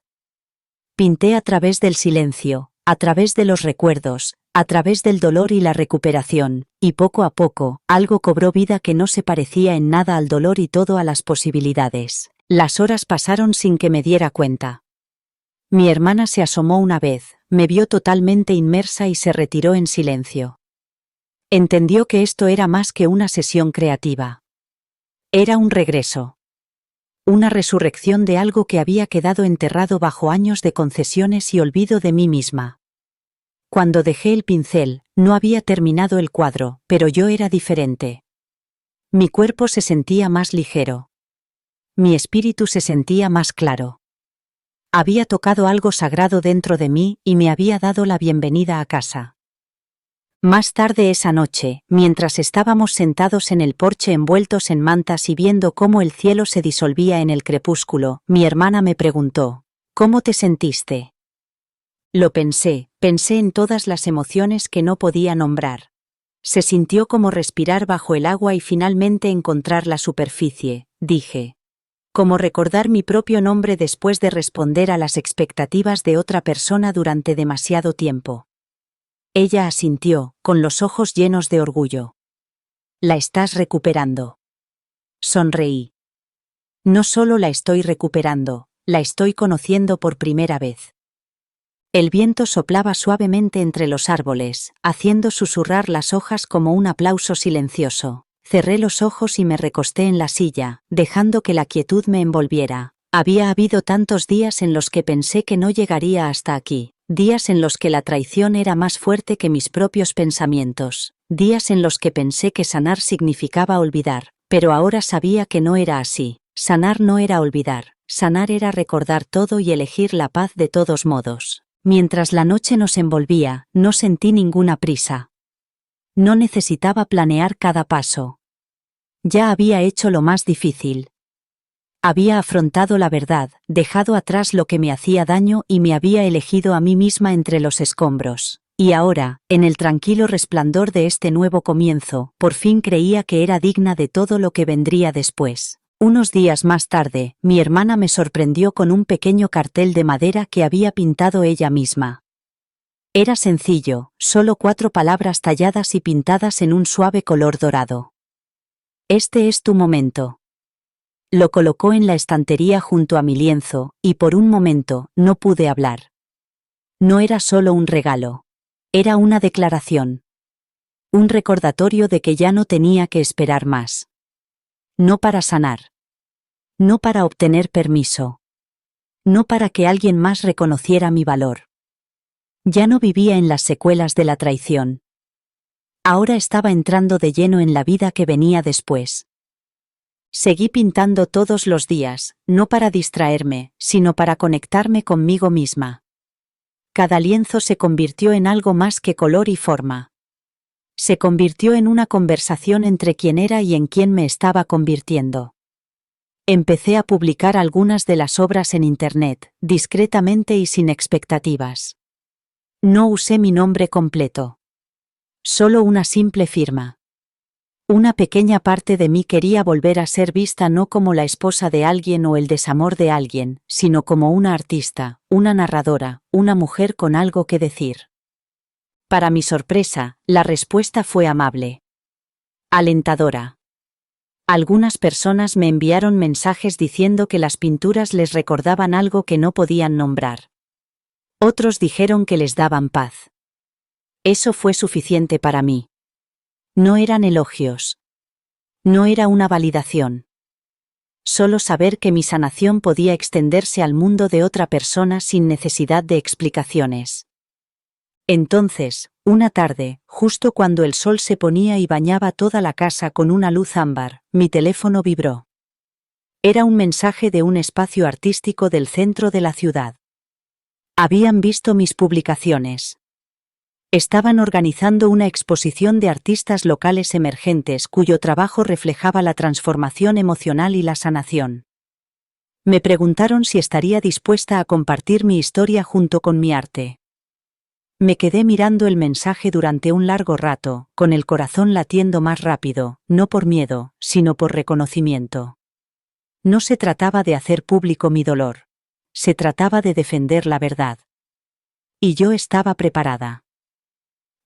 Pinté a través del silencio, a través de los recuerdos, a través del dolor y la recuperación, y poco a poco, algo cobró vida que no se parecía en nada al dolor y todo a las posibilidades. Las horas pasaron sin que me diera cuenta. Mi hermana se asomó una vez, me vio totalmente inmersa y se retiró en silencio. Entendió que esto era más que una sesión creativa. Era un regreso. Una resurrección de algo que había quedado enterrado bajo años de concesiones y olvido de mí misma. Cuando dejé el pincel, no había terminado el cuadro, pero yo era diferente. Mi cuerpo se sentía más ligero. Mi espíritu se sentía más claro. Había tocado algo sagrado dentro de mí y me había dado la bienvenida a casa. Más tarde esa noche, mientras estábamos sentados en el porche envueltos en mantas y viendo cómo el cielo se disolvía en el crepúsculo, mi hermana me preguntó, ¿cómo te sentiste? Lo pensé en todas las emociones que no podía nombrar. Se sintió como respirar bajo el agua y finalmente encontrar la superficie, dije. Como recordar mi propio nombre después de responder a las expectativas de otra persona durante demasiado tiempo. Ella asintió, con los ojos llenos de orgullo. La estás recuperando. Sonreí. No solo la estoy recuperando, la estoy conociendo por primera vez. El viento soplaba suavemente entre los árboles, haciendo susurrar las hojas como un aplauso silencioso. Cerré los ojos y me recosté en la silla, dejando que la quietud me envolviera. Había habido tantos días en los que pensé que no llegaría hasta aquí, días en los que la traición era más fuerte que mis propios pensamientos, días en los que pensé que sanar significaba olvidar, pero ahora sabía que no era así. Sanar no era olvidar, sanar era recordar todo y elegir la paz de todos modos. Mientras la noche nos envolvía, no sentí ninguna prisa. No necesitaba planear cada paso. Ya había hecho lo más difícil. Había afrontado la verdad, dejado atrás lo que me hacía daño y me había elegido a mí misma entre los escombros. Y ahora, en el tranquilo resplandor de este nuevo comienzo, por fin creía que era digna de todo lo que vendría después. Unos días más tarde, mi hermana me sorprendió con un pequeño cartel de madera que había pintado ella misma. Era sencillo, solo 4 palabras talladas y pintadas en un suave color dorado. Este es tu momento. Lo colocó en la estantería junto a mi lienzo, y por un momento no pude hablar. No era solo un regalo. Era una declaración. Un recordatorio de que ya no tenía que esperar más. No para sanar. No para obtener permiso. No para que alguien más reconociera mi valor. Ya no vivía en las secuelas de la traición. Ahora estaba entrando de lleno en la vida que venía después. Seguí pintando todos los días, no para distraerme, sino para conectarme conmigo misma. Cada lienzo se convirtió en algo más que color y forma. Se convirtió en una conversación entre quién era y en quién me estaba convirtiendo. Empecé a publicar algunas de las obras en Internet, discretamente y sin expectativas. No usé mi nombre completo. Solo una simple firma. Una pequeña parte de mí quería volver a ser vista no como la esposa de alguien o el desamor de alguien, sino como una artista, una narradora, una mujer con algo que decir. Para mi sorpresa, la respuesta fue amable. Alentadora. Algunas personas me enviaron mensajes diciendo que las pinturas les recordaban algo que no podían nombrar. Otros dijeron que les daban paz. Eso fue suficiente para mí. No eran elogios. No era una validación. Solo saber que mi sanación podía extenderse al mundo de otra persona sin necesidad de explicaciones. Entonces, una tarde, justo cuando el sol se ponía y bañaba toda la casa con una luz ámbar, mi teléfono vibró. Era un mensaje de un espacio artístico del centro de la ciudad. Habían visto mis publicaciones. Estaban organizando una exposición de artistas locales emergentes cuyo trabajo reflejaba la transformación emocional y la sanación. Me preguntaron si estaría dispuesta a compartir mi historia junto con mi arte. Me quedé mirando el mensaje durante un largo rato, con el corazón latiendo más rápido, no por miedo, sino por reconocimiento. No se trataba de hacer público mi dolor. Se trataba de defender la verdad. Y yo estaba preparada.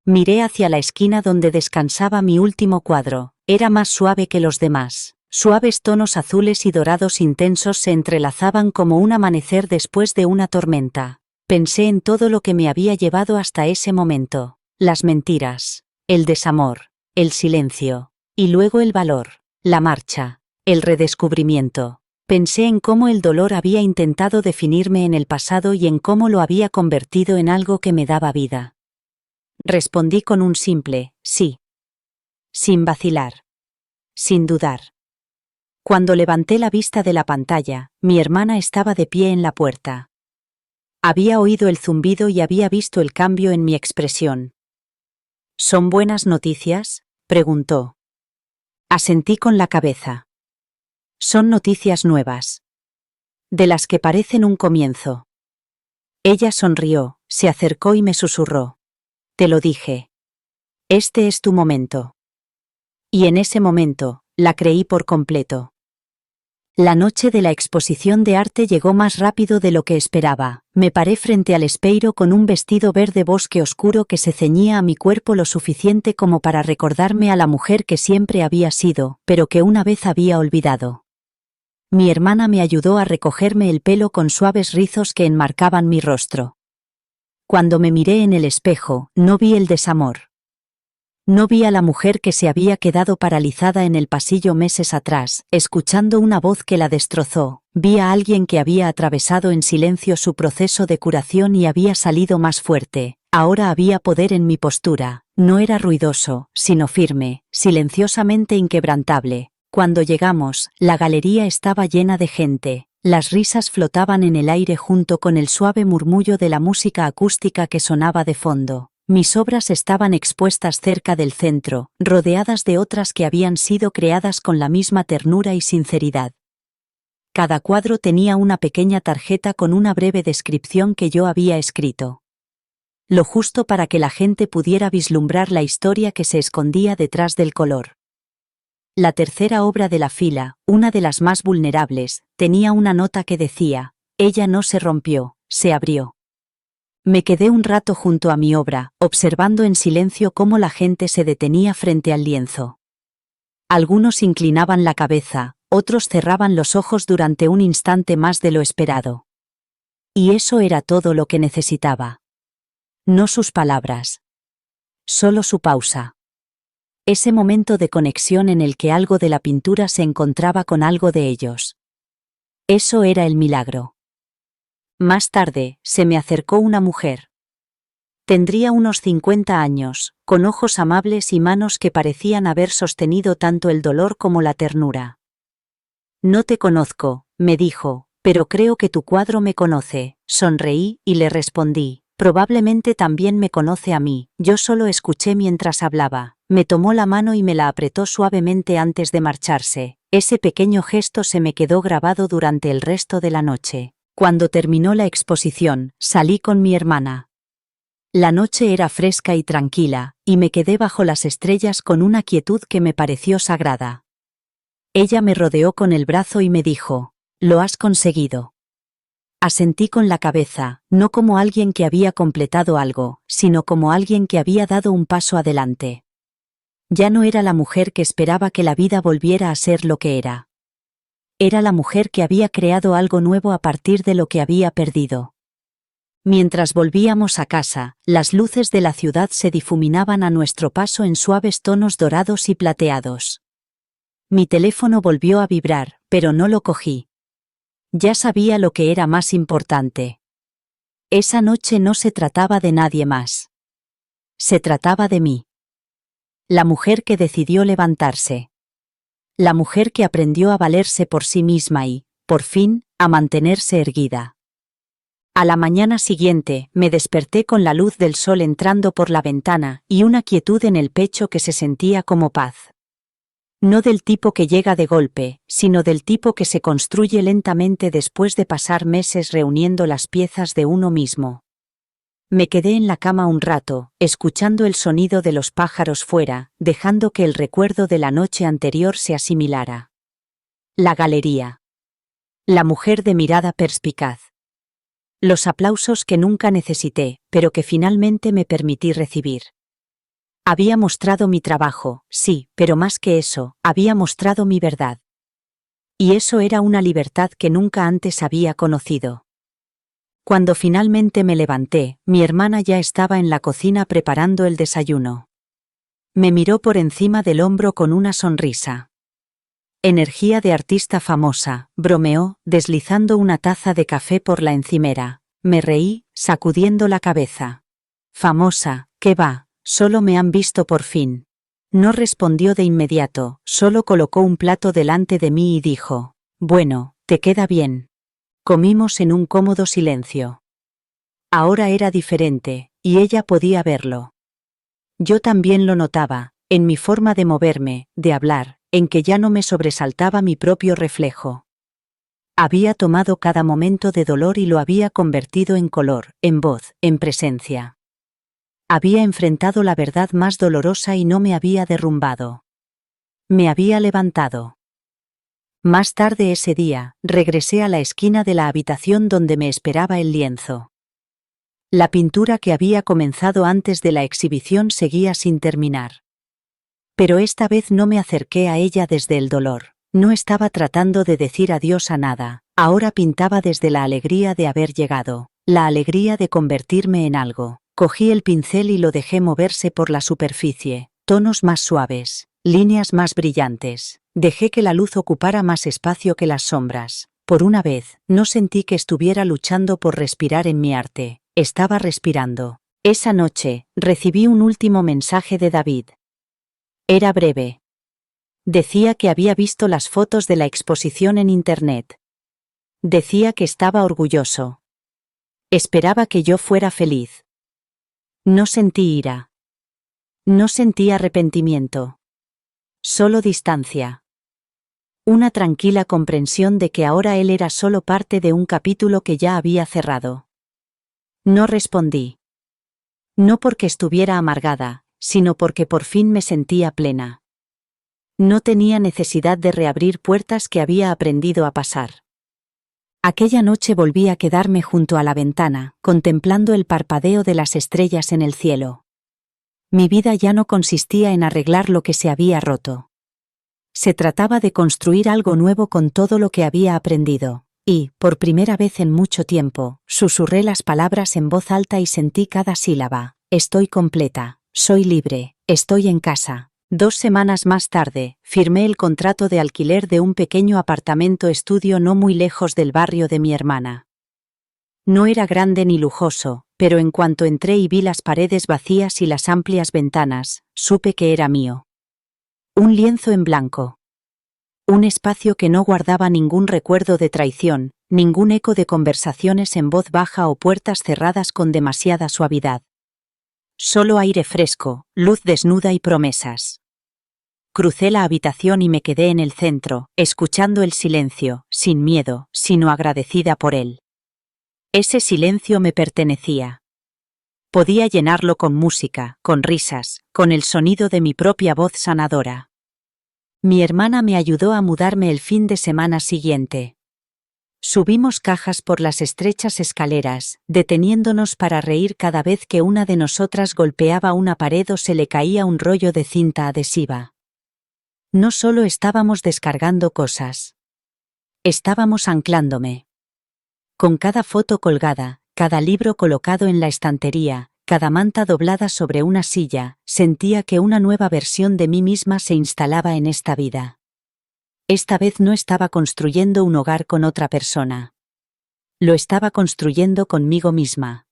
Miré hacia la esquina donde descansaba mi último cuadro. Era más suave que los demás. Suaves tonos azules y dorados intensos se entrelazaban como un amanecer después de una tormenta. Pensé en todo lo que me había llevado hasta ese momento. Las mentiras, el desamor, el silencio, y luego el valor, la marcha, el redescubrimiento. Pensé en cómo el dolor había intentado definirme en el pasado y en cómo lo había convertido en algo que me daba vida. Respondí con un simple sí. Sin vacilar. Sin dudar. Cuando levanté la vista de la pantalla, mi hermana estaba de pie en la puerta. Había oído el zumbido y había visto el cambio en mi expresión. ¿Son buenas noticias?, preguntó. Asentí con la cabeza. Son noticias nuevas. De las que parecen un comienzo. Ella sonrió, se acercó y me susurró. Te lo dije. Este es tu momento. Y en ese momento, la creí por completo. La noche de la exposición de arte llegó más rápido de lo que esperaba. Me paré frente al espejo con un vestido verde bosque oscuro que se ceñía a mi cuerpo lo suficiente como para recordarme a la mujer que siempre había sido, pero que una vez había olvidado. Mi hermana me ayudó a recogerme el pelo con suaves rizos que enmarcaban mi rostro. Cuando me miré en el espejo, no vi el desamor. No vi a la mujer que se había quedado paralizada en el pasillo meses atrás, escuchando una voz que la destrozó. Vi a alguien que había atravesado en silencio su proceso de curación y había salido más fuerte. Ahora había poder en mi postura. No era ruidoso, sino firme, silenciosamente inquebrantable. Cuando llegamos, la galería estaba llena de gente. Las risas flotaban en el aire junto con el suave murmullo de la música acústica que sonaba de fondo. Mis obras estaban expuestas cerca del centro, rodeadas de otras que habían sido creadas con la misma ternura y sinceridad. Cada cuadro tenía una pequeña tarjeta con una breve descripción que yo había escrito. Lo justo para que la gente pudiera vislumbrar la historia que se escondía detrás del color. La tercera obra de la fila, una de las más vulnerables, tenía una nota que decía: ella no se rompió, se abrió. Me quedé un rato junto a mi obra, observando en silencio cómo la gente se detenía frente al lienzo. Algunos inclinaban la cabeza, otros cerraban los ojos durante un instante más de lo esperado. Y eso era todo lo que necesitaba. No sus palabras. Solo su pausa. Ese momento de conexión en el que algo de la pintura se encontraba con algo de ellos. Eso era el milagro. Más tarde, se me acercó una mujer. Tendría unos 50 años, con ojos amables y manos que parecían haber sostenido tanto el dolor como la ternura. No te conozco, me dijo, pero creo que tu cuadro me conoce. Sonreí y le respondí: probablemente también me conoce a mí. Yo solo escuché mientras hablaba. Me tomó la mano y me la apretó suavemente antes de marcharse. Ese pequeño gesto se me quedó grabado durante el resto de la noche. Cuando terminó la exposición, salí con mi hermana. La noche era fresca y tranquila, y me quedé bajo las estrellas con una quietud que me pareció sagrada. Ella me rodeó con el brazo y me dijo: «Lo has conseguido». Asentí con la cabeza, no como alguien que había completado algo, sino como alguien que había dado un paso adelante. Ya no era la mujer que esperaba que la vida volviera a ser lo que era. Era la mujer que había creado algo nuevo a partir de lo que había perdido. Mientras volvíamos a casa, las luces de la ciudad se difuminaban a nuestro paso en suaves tonos dorados y plateados. Mi teléfono volvió a vibrar, pero no lo cogí. Ya sabía lo que era más importante. Esa noche no se trataba de nadie más. Se trataba de mí. La mujer que decidió levantarse. La mujer que aprendió a valerse por sí misma y, por fin, a mantenerse erguida. A la mañana siguiente, me desperté con la luz del sol entrando por la ventana y una quietud en el pecho que se sentía como paz. No del tipo que llega de golpe, sino del tipo que se construye lentamente después de pasar meses reuniendo las piezas de uno mismo. Me quedé en la cama un rato, escuchando el sonido de los pájaros fuera, dejando que el recuerdo de la noche anterior se asimilara. La galería. La mujer de mirada perspicaz. Los aplausos que nunca necesité, pero que finalmente me permití recibir. Había mostrado mi trabajo, sí, pero más que eso, había mostrado mi verdad. Y eso era una libertad que nunca antes había conocido. Cuando finalmente me levanté, mi hermana ya estaba en la cocina preparando el desayuno. Me miró por encima del hombro con una sonrisa. Energía de artista famosa, bromeó, deslizando una taza de café por la encimera. Me reí, sacudiendo la cabeza. Famosa, ¿qué va? Solo me han visto por fin. No respondió de inmediato, solo colocó un plato delante de mí y dijo: «Bueno, te queda bien». Comimos en un cómodo silencio. Ahora era diferente, y ella podía verlo. Yo también lo notaba, en mi forma de moverme, de hablar, en que ya no me sobresaltaba mi propio reflejo. Había tomado cada momento de dolor y lo había convertido en color, en voz, en presencia. Había enfrentado la verdad más dolorosa y no me había derrumbado. Me había levantado. Más tarde ese día, regresé a la esquina de la habitación donde me esperaba el lienzo. La pintura que había comenzado antes de la exhibición seguía sin terminar. Pero esta vez no me acerqué a ella desde el dolor. No estaba tratando de decir adiós a nada. Ahora pintaba desde la alegría de haber llegado, la alegría de convertirme en algo. Cogí el pincel y lo dejé moverse por la superficie. Tonos más suaves, líneas más brillantes. Dejé que la luz ocupara más espacio que las sombras. Por una vez, no sentí que estuviera luchando por respirar en mi arte. Estaba respirando. Esa noche, recibí un último mensaje de David. Era breve. Decía que había visto las fotos de la exposición en Internet. Decía que estaba orgulloso. Esperaba que yo fuera feliz. No sentí ira. No sentí arrepentimiento. Solo distancia. Una tranquila comprensión de que ahora él era solo parte de un capítulo que ya había cerrado. No respondí. No porque estuviera amargada, sino porque por fin me sentía plena. No tenía necesidad de reabrir puertas que había aprendido a pasar. Aquella noche volví a quedarme junto a la ventana, contemplando el parpadeo de las estrellas en el cielo. Mi vida ya no consistía en arreglar lo que se había roto. Se trataba de construir algo nuevo con todo lo que había aprendido, y, por primera vez en mucho tiempo, susurré las palabras en voz alta y sentí cada sílaba. Estoy completa, soy libre, estoy en casa. 2 semanas más tarde, firmé el contrato de alquiler de un pequeño apartamento estudio no muy lejos del barrio de mi hermana. No era grande ni lujoso, pero en cuanto entré y vi las paredes vacías y las amplias ventanas, supe que era mío. Un lienzo en blanco. Un espacio que no guardaba ningún recuerdo de traición, ningún eco de conversaciones en voz baja o puertas cerradas con demasiada suavidad. Solo aire fresco, luz desnuda y promesas. Crucé la habitación y me quedé en el centro, escuchando el silencio, sin miedo, sino agradecida por él. Ese silencio me pertenecía. Podía llenarlo con música, con risas, con el sonido de mi propia voz sanadora. Mi hermana me ayudó a mudarme el fin de semana siguiente. Subimos cajas por las estrechas escaleras, deteniéndonos para reír cada vez que una de nosotras golpeaba una pared o se le caía un rollo de cinta adhesiva. No solo estábamos descargando cosas. Estábamos anclándome. Con cada foto colgada, cada libro colocado en la estantería, cada manta doblada sobre una silla, sentía que una nueva versión de mí misma se instalaba en esta vida. Esta vez no estaba construyendo un hogar con otra persona. Lo estaba construyendo conmigo misma.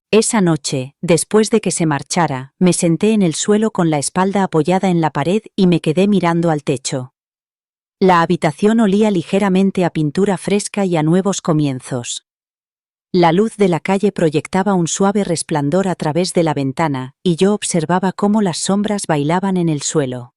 Esa noche, después de que se marchara, me senté en el suelo con la espalda apoyada en la pared y me quedé mirando al techo. La habitación olía ligeramente a pintura fresca y a nuevos comienzos. La luz de la calle proyectaba un suave resplandor a través de la ventana, y yo observaba cómo las sombras bailaban en el suelo.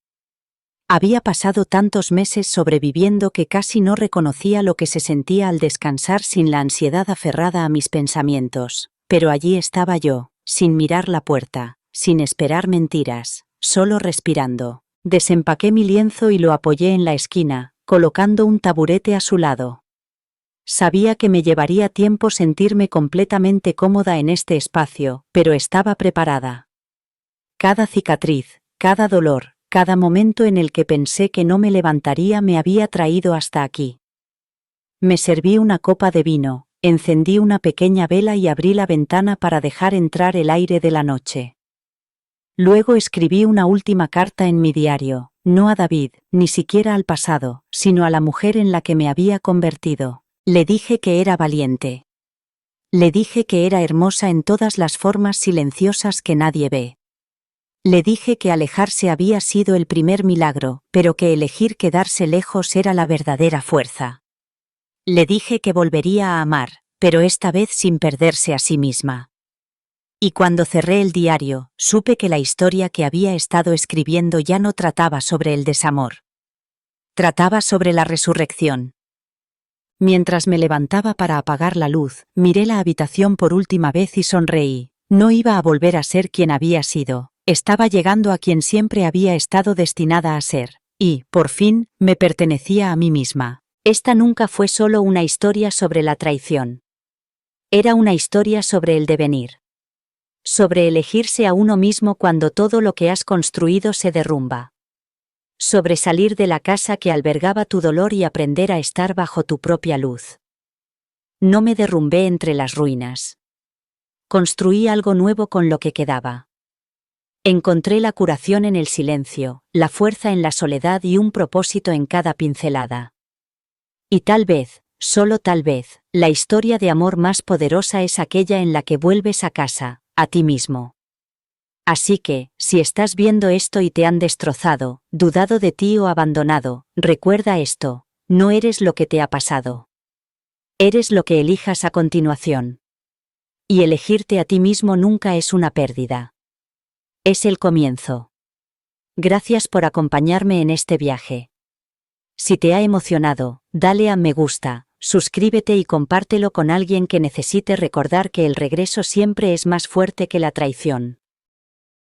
Había pasado tantos meses sobreviviendo que casi no reconocía lo que se sentía al descansar sin la ansiedad aferrada a mis pensamientos. Pero allí estaba yo, sin mirar la puerta, sin esperar mentiras, solo respirando. Desempaqué mi lienzo y lo apoyé en la esquina, colocando un taburete a su lado. Sabía que me llevaría tiempo sentirme completamente cómoda en este espacio, pero estaba preparada. Cada cicatriz, cada dolor, cada momento en el que pensé que no me levantaría me había traído hasta aquí. Me serví una copa de vino. Encendí una pequeña vela y abrí la ventana para dejar entrar el aire de la noche. Luego escribí una última carta en mi diario, no a David, ni siquiera al pasado, sino a la mujer en la que me había convertido. Le dije que era valiente. Le dije que era hermosa en todas las formas silenciosas que nadie ve. Le dije que alejarse había sido el primer milagro, pero que elegir quedarse lejos era la verdadera fuerza. Le dije que volvería a amar, pero esta vez sin perderse a sí misma. Y cuando cerré el diario, supe que la historia que había estado escribiendo ya no trataba sobre el desamor. Trataba sobre la resurrección. Mientras me levantaba para apagar la luz, miré la habitación por última vez y sonreí. No iba a volver a ser quien había sido. Estaba llegando a quien siempre había estado destinada a ser. Y, por fin, me pertenecía a mí misma. Esta nunca fue solo una historia sobre la traición. Era una historia sobre el devenir. Sobre elegirse a uno mismo cuando todo lo que has construido se derrumba. Sobre salir de la casa que albergaba tu dolor y aprender a estar bajo tu propia luz. No me derrumbé entre las ruinas. Construí algo nuevo con lo que quedaba. Encontré la curación en el silencio, la fuerza en la soledad y un propósito en cada pincelada. Y tal vez, solo tal vez, la historia de amor más poderosa es aquella en la que vuelves a casa, a ti mismo. Así que, si estás viendo esto y te han destrozado, dudado de ti o abandonado, recuerda esto: no eres lo que te ha pasado. Eres lo que elijas a continuación. Y elegirte a ti mismo nunca es una pérdida. Es el comienzo. Gracias por acompañarme en este viaje. Si te ha emocionado, dale a me gusta, suscríbete y compártelo con alguien que necesite recordar que el regreso siempre es más fuerte que la traición.